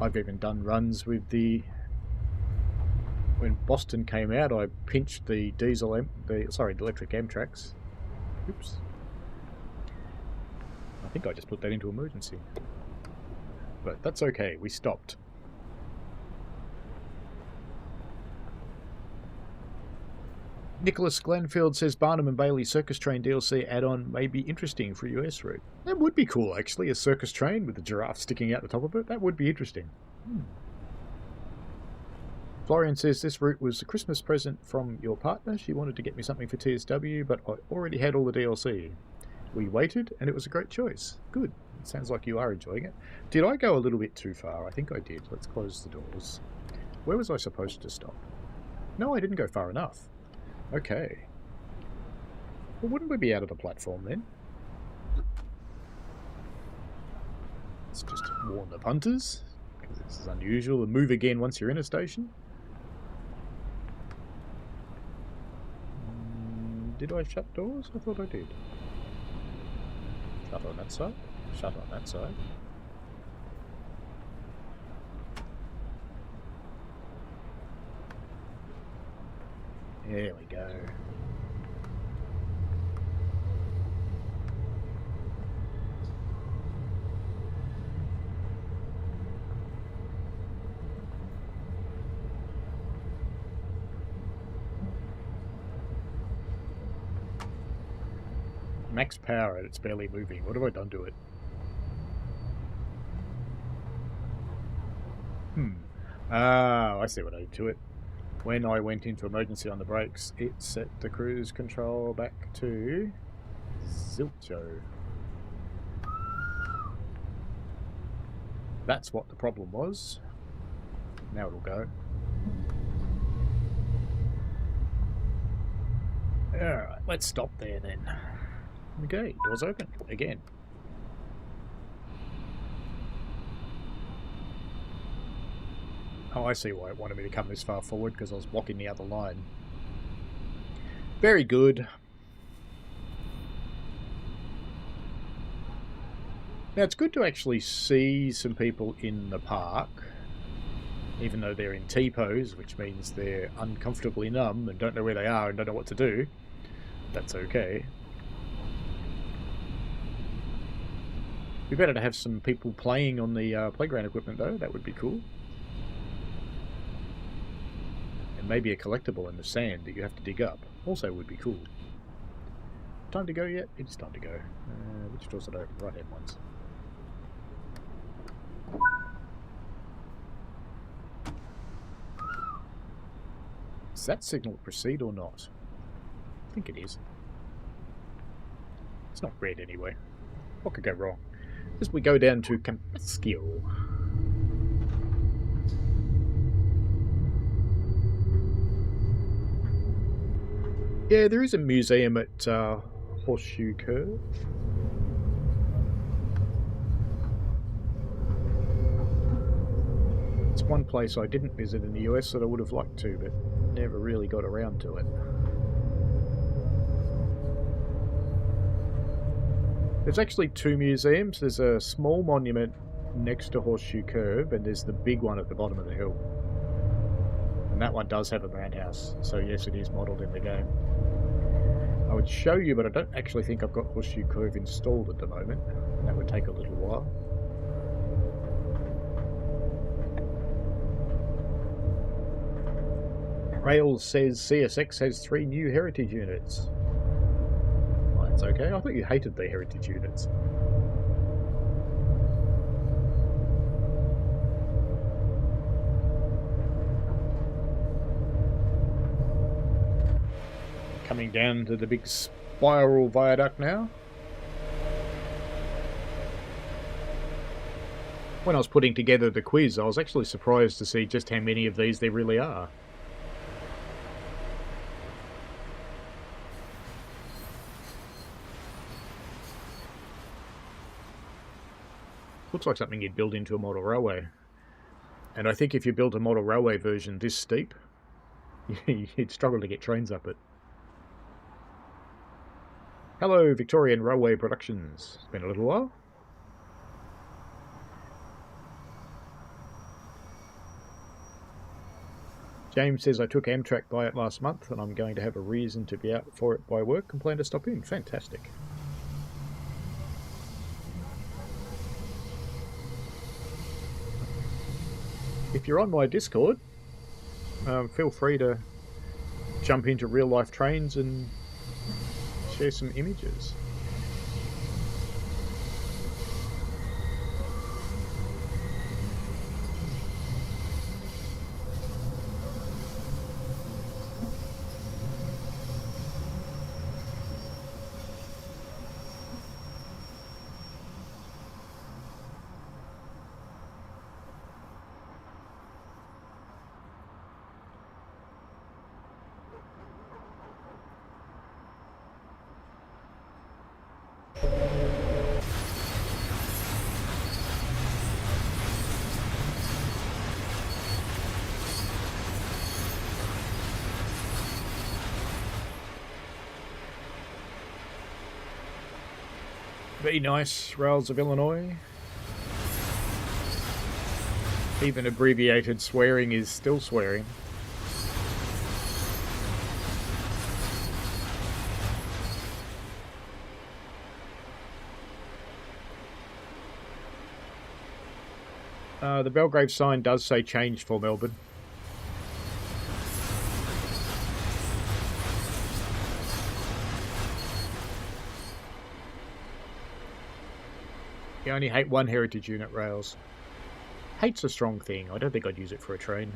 I've even done runs with the... When Boston came out, I pinched the the electric Amtraks. Oops. I think I just put that into emergency. But that's okay, we stopped. Nicholas Glenfield says Barnum and Bailey Circus Train DLC add-on may be interesting for a US route. That would be cool, actually, a circus train with a giraffe sticking out the top of it. That would be interesting. Florian says this route was a Christmas present from your partner. She wanted to get me something for TSW, but I already had all the DLC. We waited, and it was a great choice. Good. It sounds like you are enjoying it. Did I go a little bit too far? I think I did. Let's close the doors. Where was I supposed to stop? No, I didn't go far enough. Okay. Well, wouldn't we be out of the platform then? Let's just warn the punters, because this is unusual, and move again once you're in a station. Did I shut doors? I thought I did. Shut on that side. Shut on that side. There we go. Max power and it's barely moving. What have I done to it? Ah, I see what I did to it. When I went into emergency on the brakes, it set the cruise control back to Zilcho. That's what the problem was. Now it'll go. Alright, let's stop there then. Okay, doors open again. Oh, I see why it wanted me to come this far forward, because I was blocking the other line. Very good. Now, it's good to actually see some people in the park, even though they're in T-pose, which means they're uncomfortably numb and don't know where they are and don't know what to do. That's okay. It'd be better to have some people playing on the playground equipment, though. That would be cool. And maybe a collectible in the sand that you have to dig up. Also would be cool. Time to go yet? It's time to go. Which doors are open? Right-hand ones. Is that signal proceed or not? I think it is. It's not red anyway. What could go wrong? As we go down to Campeschio. Yeah, there is a museum at Horseshoe Curve. It's one place I didn't visit in the US that I would have liked to, but never really got around to it. There's actually two museums. There's a small monument next to Horseshoe Curve, and there's the big one at the bottom of the hill. And that one does have a roundhouse, so yes, it is modelled in the game. I would show you, but I don't actually think I've got Horseshoe Curve installed at the moment. That would take a little while. Rails says CSX has 3 new heritage units. Well, that's okay. I thought you hated the heritage units. Coming down to the big spiral viaduct now. When I was putting together the quiz, I was actually surprised to see just how many of these there really are. Looks like something you'd build into a model railway. And I think if you built a model railway version this steep, you'd struggle to get trains up it. Hello, Victorian Railway Productions. It's been a little while. James says I took Amtrak by it last month and I'm going to have a reason to be out for it by work and plan to stop in. Fantastic. If you're on my Discord, feel free to jump into real life trains and share some images. Be nice, Rails of Illinois. Even abbreviated swearing is still swearing. The Belgrave sign does say changed for Melbourne. You only hate one heritage unit, Rails. Hate's a strong thing. I don't think I'd use it for a train.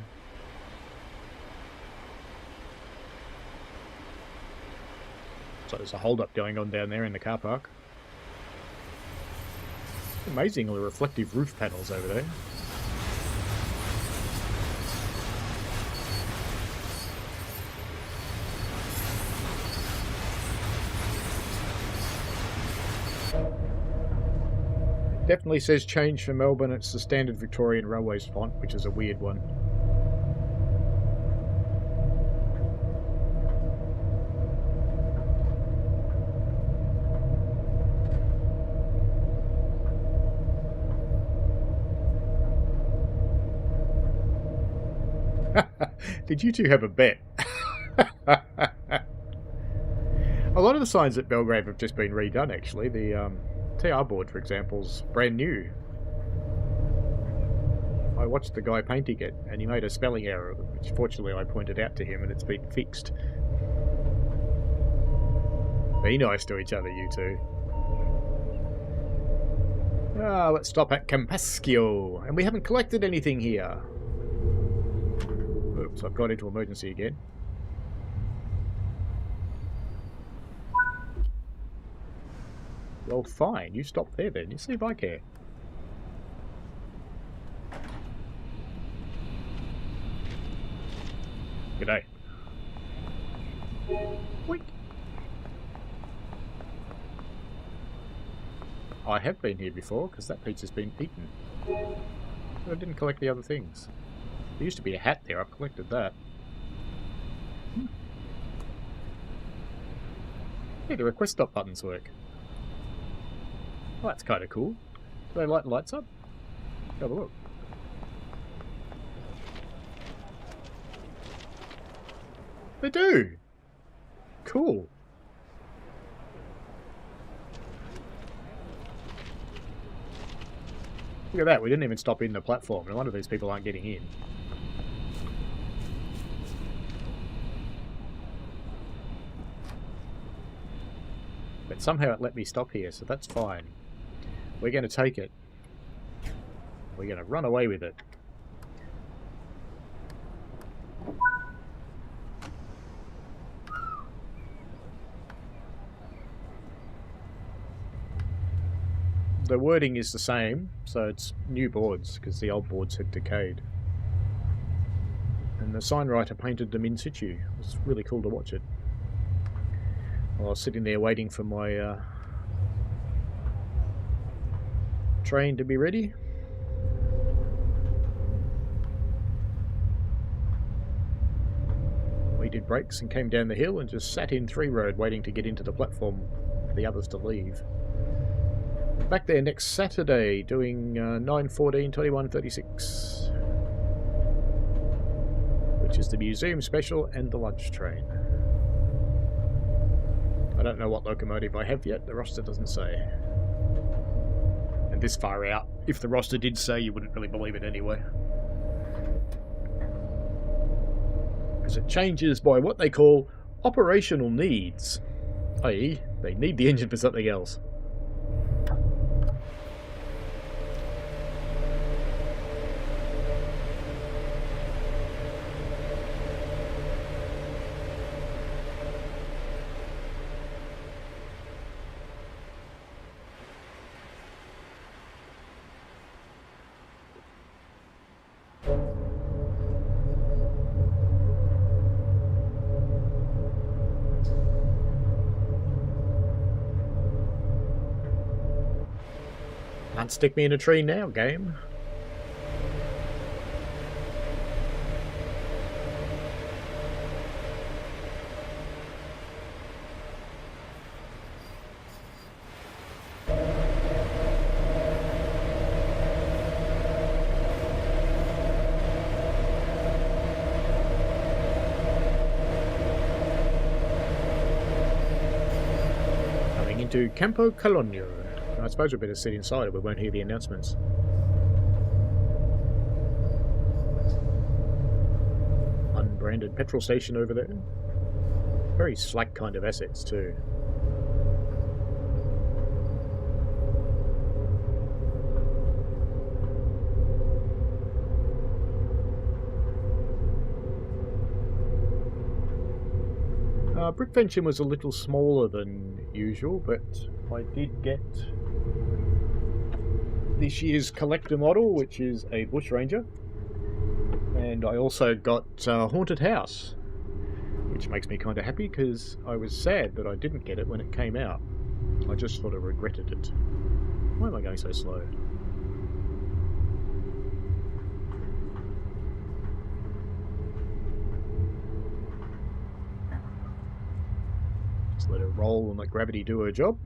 So there's a hold-up going on down there in the car park. Amazingly reflective roof panels over there. Definitely says change for Melbourne. It's the standard Victorian Railways font, which is a weird one. Did you two have a bet? A lot of the signs at Belgrave have just been redone, actually. The TR board, for example, is brand new. I watched the guy painting it, and he made a spelling error, which fortunately I pointed out to him, and it's been fixed. Be nice to each other, you two. Let's stop at Campascio, and we haven't collected anything here. Oops, I've got into emergency again. Well, fine. You stop there then. You see if I care. G'day. Wait. I have been here before because that pizza's been eaten. But I didn't collect the other things. There used to be a hat there. I've collected that. Hey, the request stop buttons work. Oh, that's kind of cool. Do they light the lights up? Have a look. They do! Cool. Look at that, we didn't even stop in the platform. No wonder these people aren't getting in. But somehow it let me stop here, so that's fine. We're going to take it. We're going to run away with it. The wording is the same, so it's new boards, because the old boards had decayed. And the sign writer painted them in situ. It was really cool to watch it. While I was sitting there waiting for my train to be ready. We did breaks and came down the hill and just sat in 3 road waiting to get into the platform for the others to leave. Back there next Saturday doing 9, 14, 21, 36. which is the museum special and the lunch train. I don't know what locomotive I have yet, the roster doesn't say. And this far out, if the roster did say, you wouldn't really believe it anyway. Because it changes by what they call operational needs, i.e. they need the engine for something else. Can't stick me in a tree now, game. Coming into Campo Colonio. I suppose we better sit inside or we won't hear the announcements. Unbranded petrol station over there. Very slack kind of assets too. Brickvention was a little smaller than usual, but I did get this year's collector model, which is a Bush Ranger, and I also got Haunted House, which makes me kind of happy because I was sad that I didn't get it when it came out. I just sort of regretted it. Why am I going so slow? Just let it roll and let gravity do her job.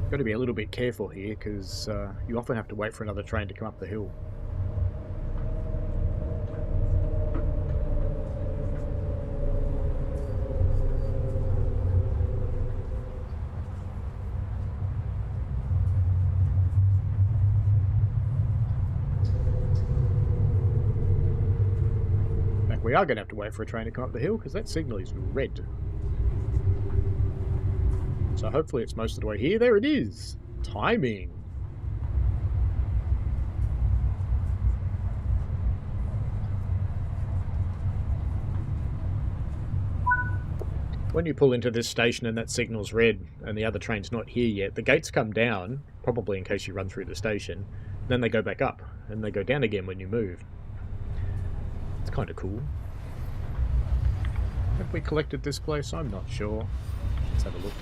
Got to be a little bit careful here because you often have to wait for another train to come up the hill. Like we are going to have to wait for a train to come up the hill because that signal is red. So hopefully it's most of the way here. There it is! Timing! When you pull into this station and that signal's red and the other train's not here yet, the gates come down, probably in case you run through the station, then they go back up, and they go down again when you move. It's kind of cool. Have we collected this place? I'm not sure. Let's have a look.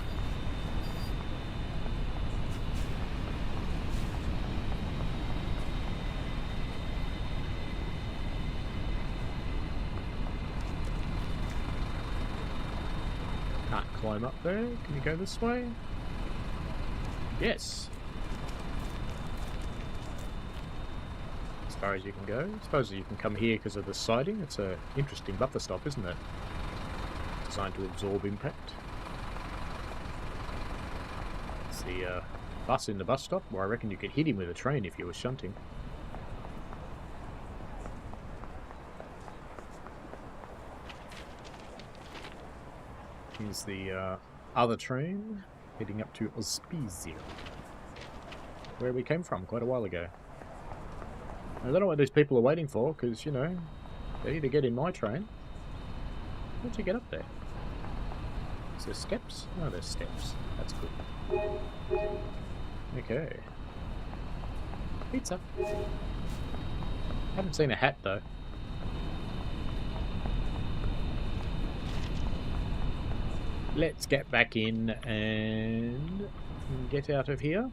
Can't climb up there. Can you go this way? Yes. As far as you can go. I suppose you can come here because of the siding. It's an interesting buffer stop, isn't it? Designed to absorb impact. It's the bus in the bus stop, where I reckon you could hit him with a train if you were shunting. Here's the other train heading up to Ozpizio, where we came from quite a while ago. I don't know what these people are waiting for, because, you know, they either get in my train. How'd you get up there? Is there steps? Oh, there's steps. That's good. Okay. Pizza. Haven't seen a hat, though. Let's get back in and get out of here.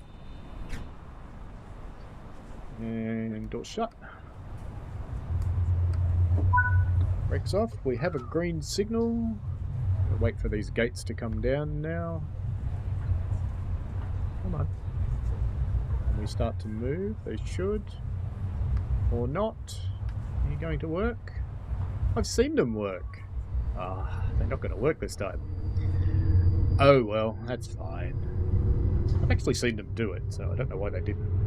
And door shut. Brakes off. We have a green signal. We'll wait for these gates to come down now. Come on. And we start to move. They should. Or not. Are you going to work? I've seen them work. Ah, they're not going to work this time. Oh well, that's fine. I've actually seen them do it, so I don't know why they didn't.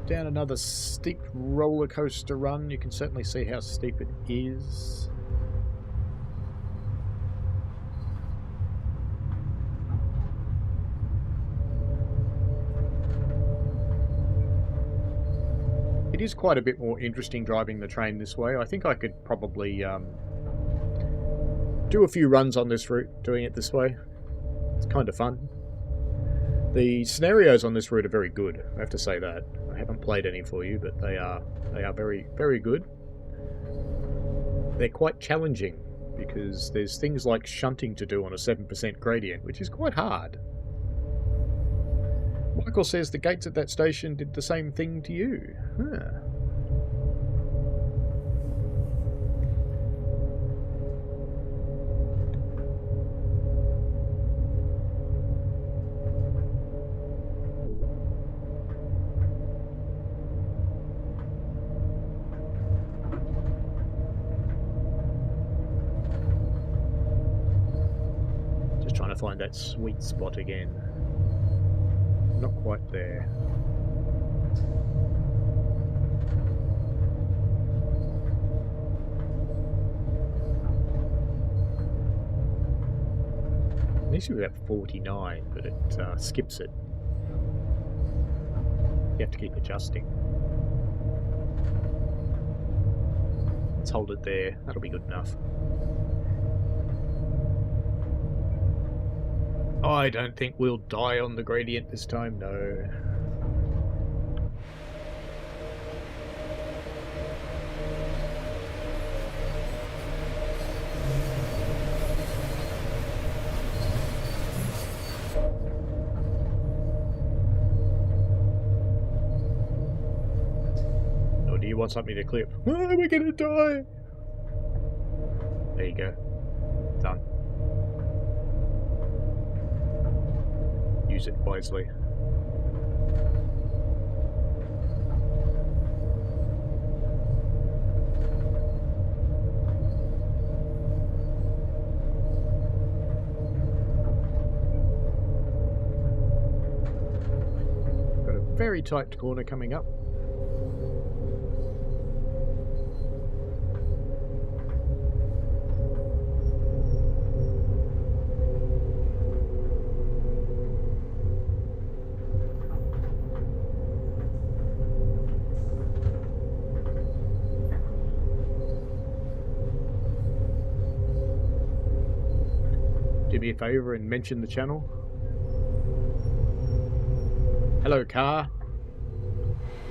Down another steep roller coaster run. You can certainly see how steep it is. It is quite a bit more interesting driving the train this way. I think I could probably do a few runs on this route doing it this way. It's kind of fun. The scenarios on this route are very good, I have to say that. I haven't played any for you, but they are very, very good. They're quite challenging because there's things like shunting to do on a 7% gradient, which is quite hard. Michael says the gates at that station did the same thing to you. Huh. Just trying to find that sweet spot again. Not quite there. At least we're at 49, but it skips it. You have to keep adjusting. Let's hold it there. That'll be good enough. I don't think we'll die on the gradient this time, no. Or do you want something to clip? Oh, we're gonna die! There you go. Done. Use it wisely. Got a very tight corner coming up. Do me a favour and mention the channel. Hello, car.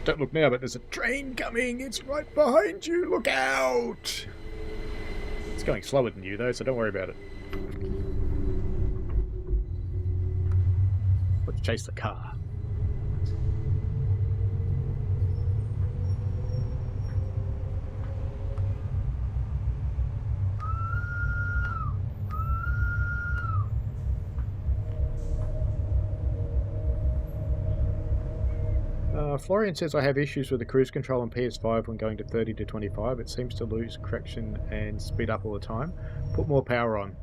Don't look now, but there's a train coming. It's right behind you. Look out! It's going slower than you, though, so don't worry about it. Let's chase the car. Florian says I have issues with the cruise control on PS5 when going to 30 to 25. It seems to lose correction and speed up all the time. Put more power on.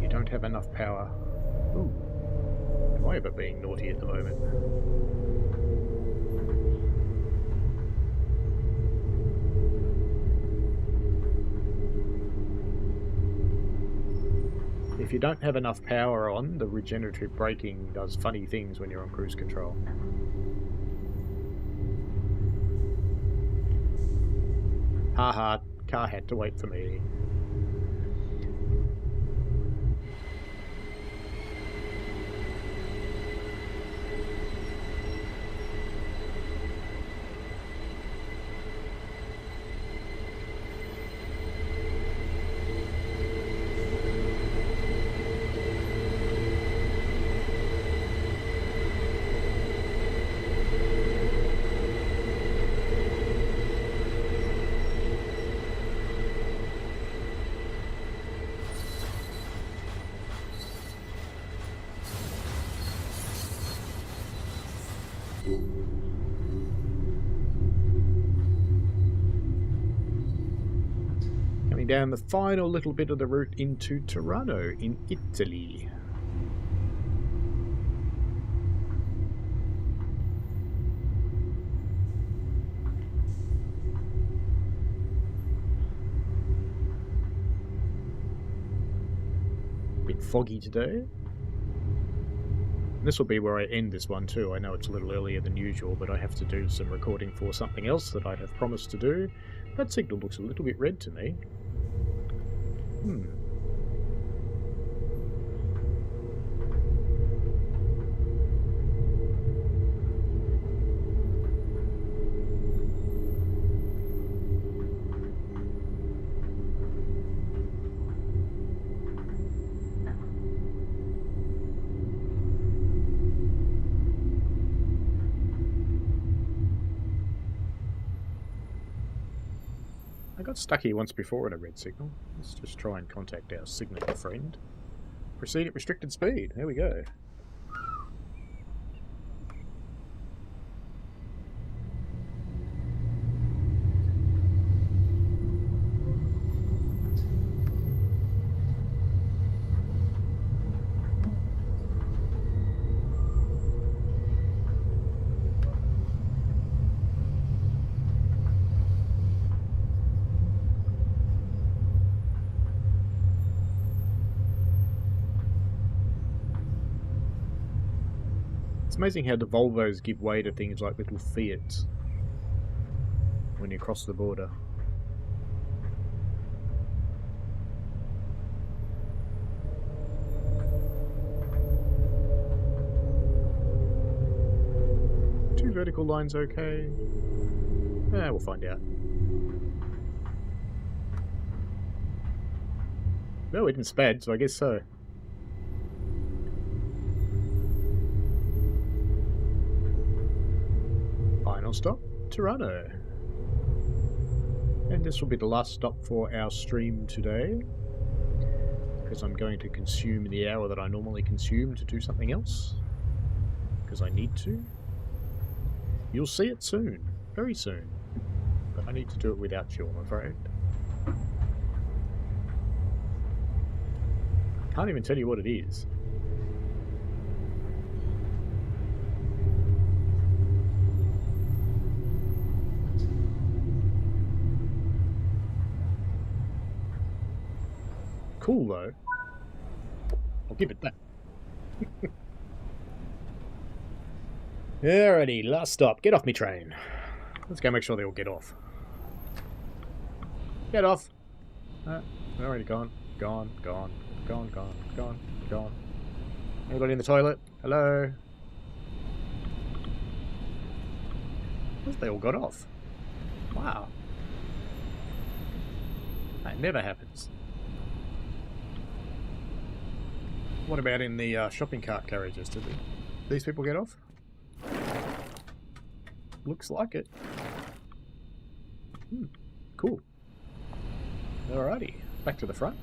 You don't have enough power. Ooh. Am I ever being naughty at the moment? If you don't have enough power on, the regenerative braking does funny things when you're on cruise control. Haha, car had to wait for me. Going down the final little bit of the route into Toronto in Italy. Bit foggy today. This will be where I end this one too. I know it's a little earlier than usual, but I have to do some recording for something else that I have promised to do. That signal looks a little bit red to me. I got stuck here once before at a red signal. Let's just try and contact our signal friend. Proceed at restricted speed. There we go. It's amazing how the Volvos give way to things like little Fiats when you cross the border. Two vertical lines okay? We'll find out. No, we didn't spad, so I guess so. Final stop, Toronto. And this will be the last stop for our stream today, because I'm going to consume the hour that I normally consume to do something else, because I need to. You'll see it soon, very soon, but I need to do it without you, I'm afraid. Can't even tell you what it is. Cool though. I'll give it that. Alrighty, last stop. Get off me train. Let's go make sure they all get off. Get off. Already gone. Gone. Anybody in the toilet? Hello? They all got off. Wow. That never happens. What about in the shopping cart carriages? Did these people get off? Looks like it. Cool. Alrighty, back to the front.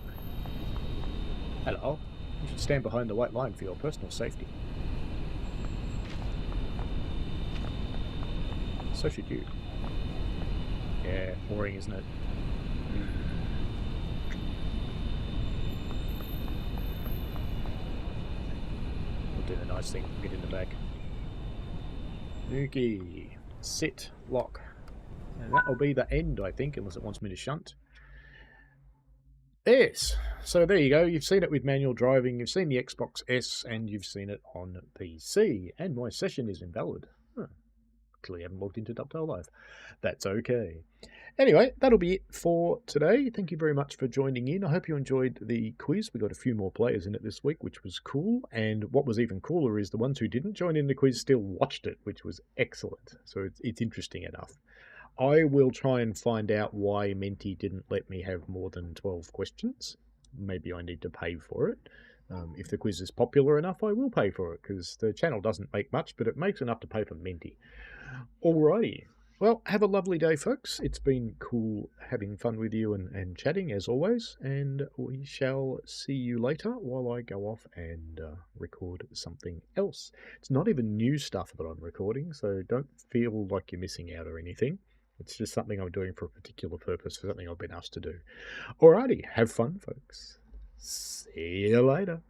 Hello. You should stand behind the white line for your personal safety. So should you. Yeah, boring, isn't it? We'll do the nice thing, get in the back. Nuki. Sit. Lock. And that will be the end, I think, unless it wants me to shunt. Yes. So there you go. You've seen it with manual driving. You've seen the Xbox S, and you've seen it on PC. And my session is invalid. Clearly haven't logged into Dovetail Live. That's okay. Anyway, that'll be it for today. Thank you very much for joining in. I hope you enjoyed the quiz. We got a few more players in it this week, which was cool. And what was even cooler is the ones who didn't join in the quiz still watched it, which was excellent. So it's interesting enough. I will try and find out why Menti didn't let me have more than 12 questions. Maybe I need to pay for it. If the quiz is popular enough, I will pay for it, because the channel doesn't make much, but it makes enough to pay for Menti. Alrighty. Well, have a lovely day, folks. It's been cool having fun with you and chatting, as always. And we shall see you later while I go off and record something else. It's not even new stuff that I'm recording, so don't feel like you're missing out or anything. It's just something I'm doing for a particular purpose, for something I've been asked to do. Alrighty, have fun, folks. See you later.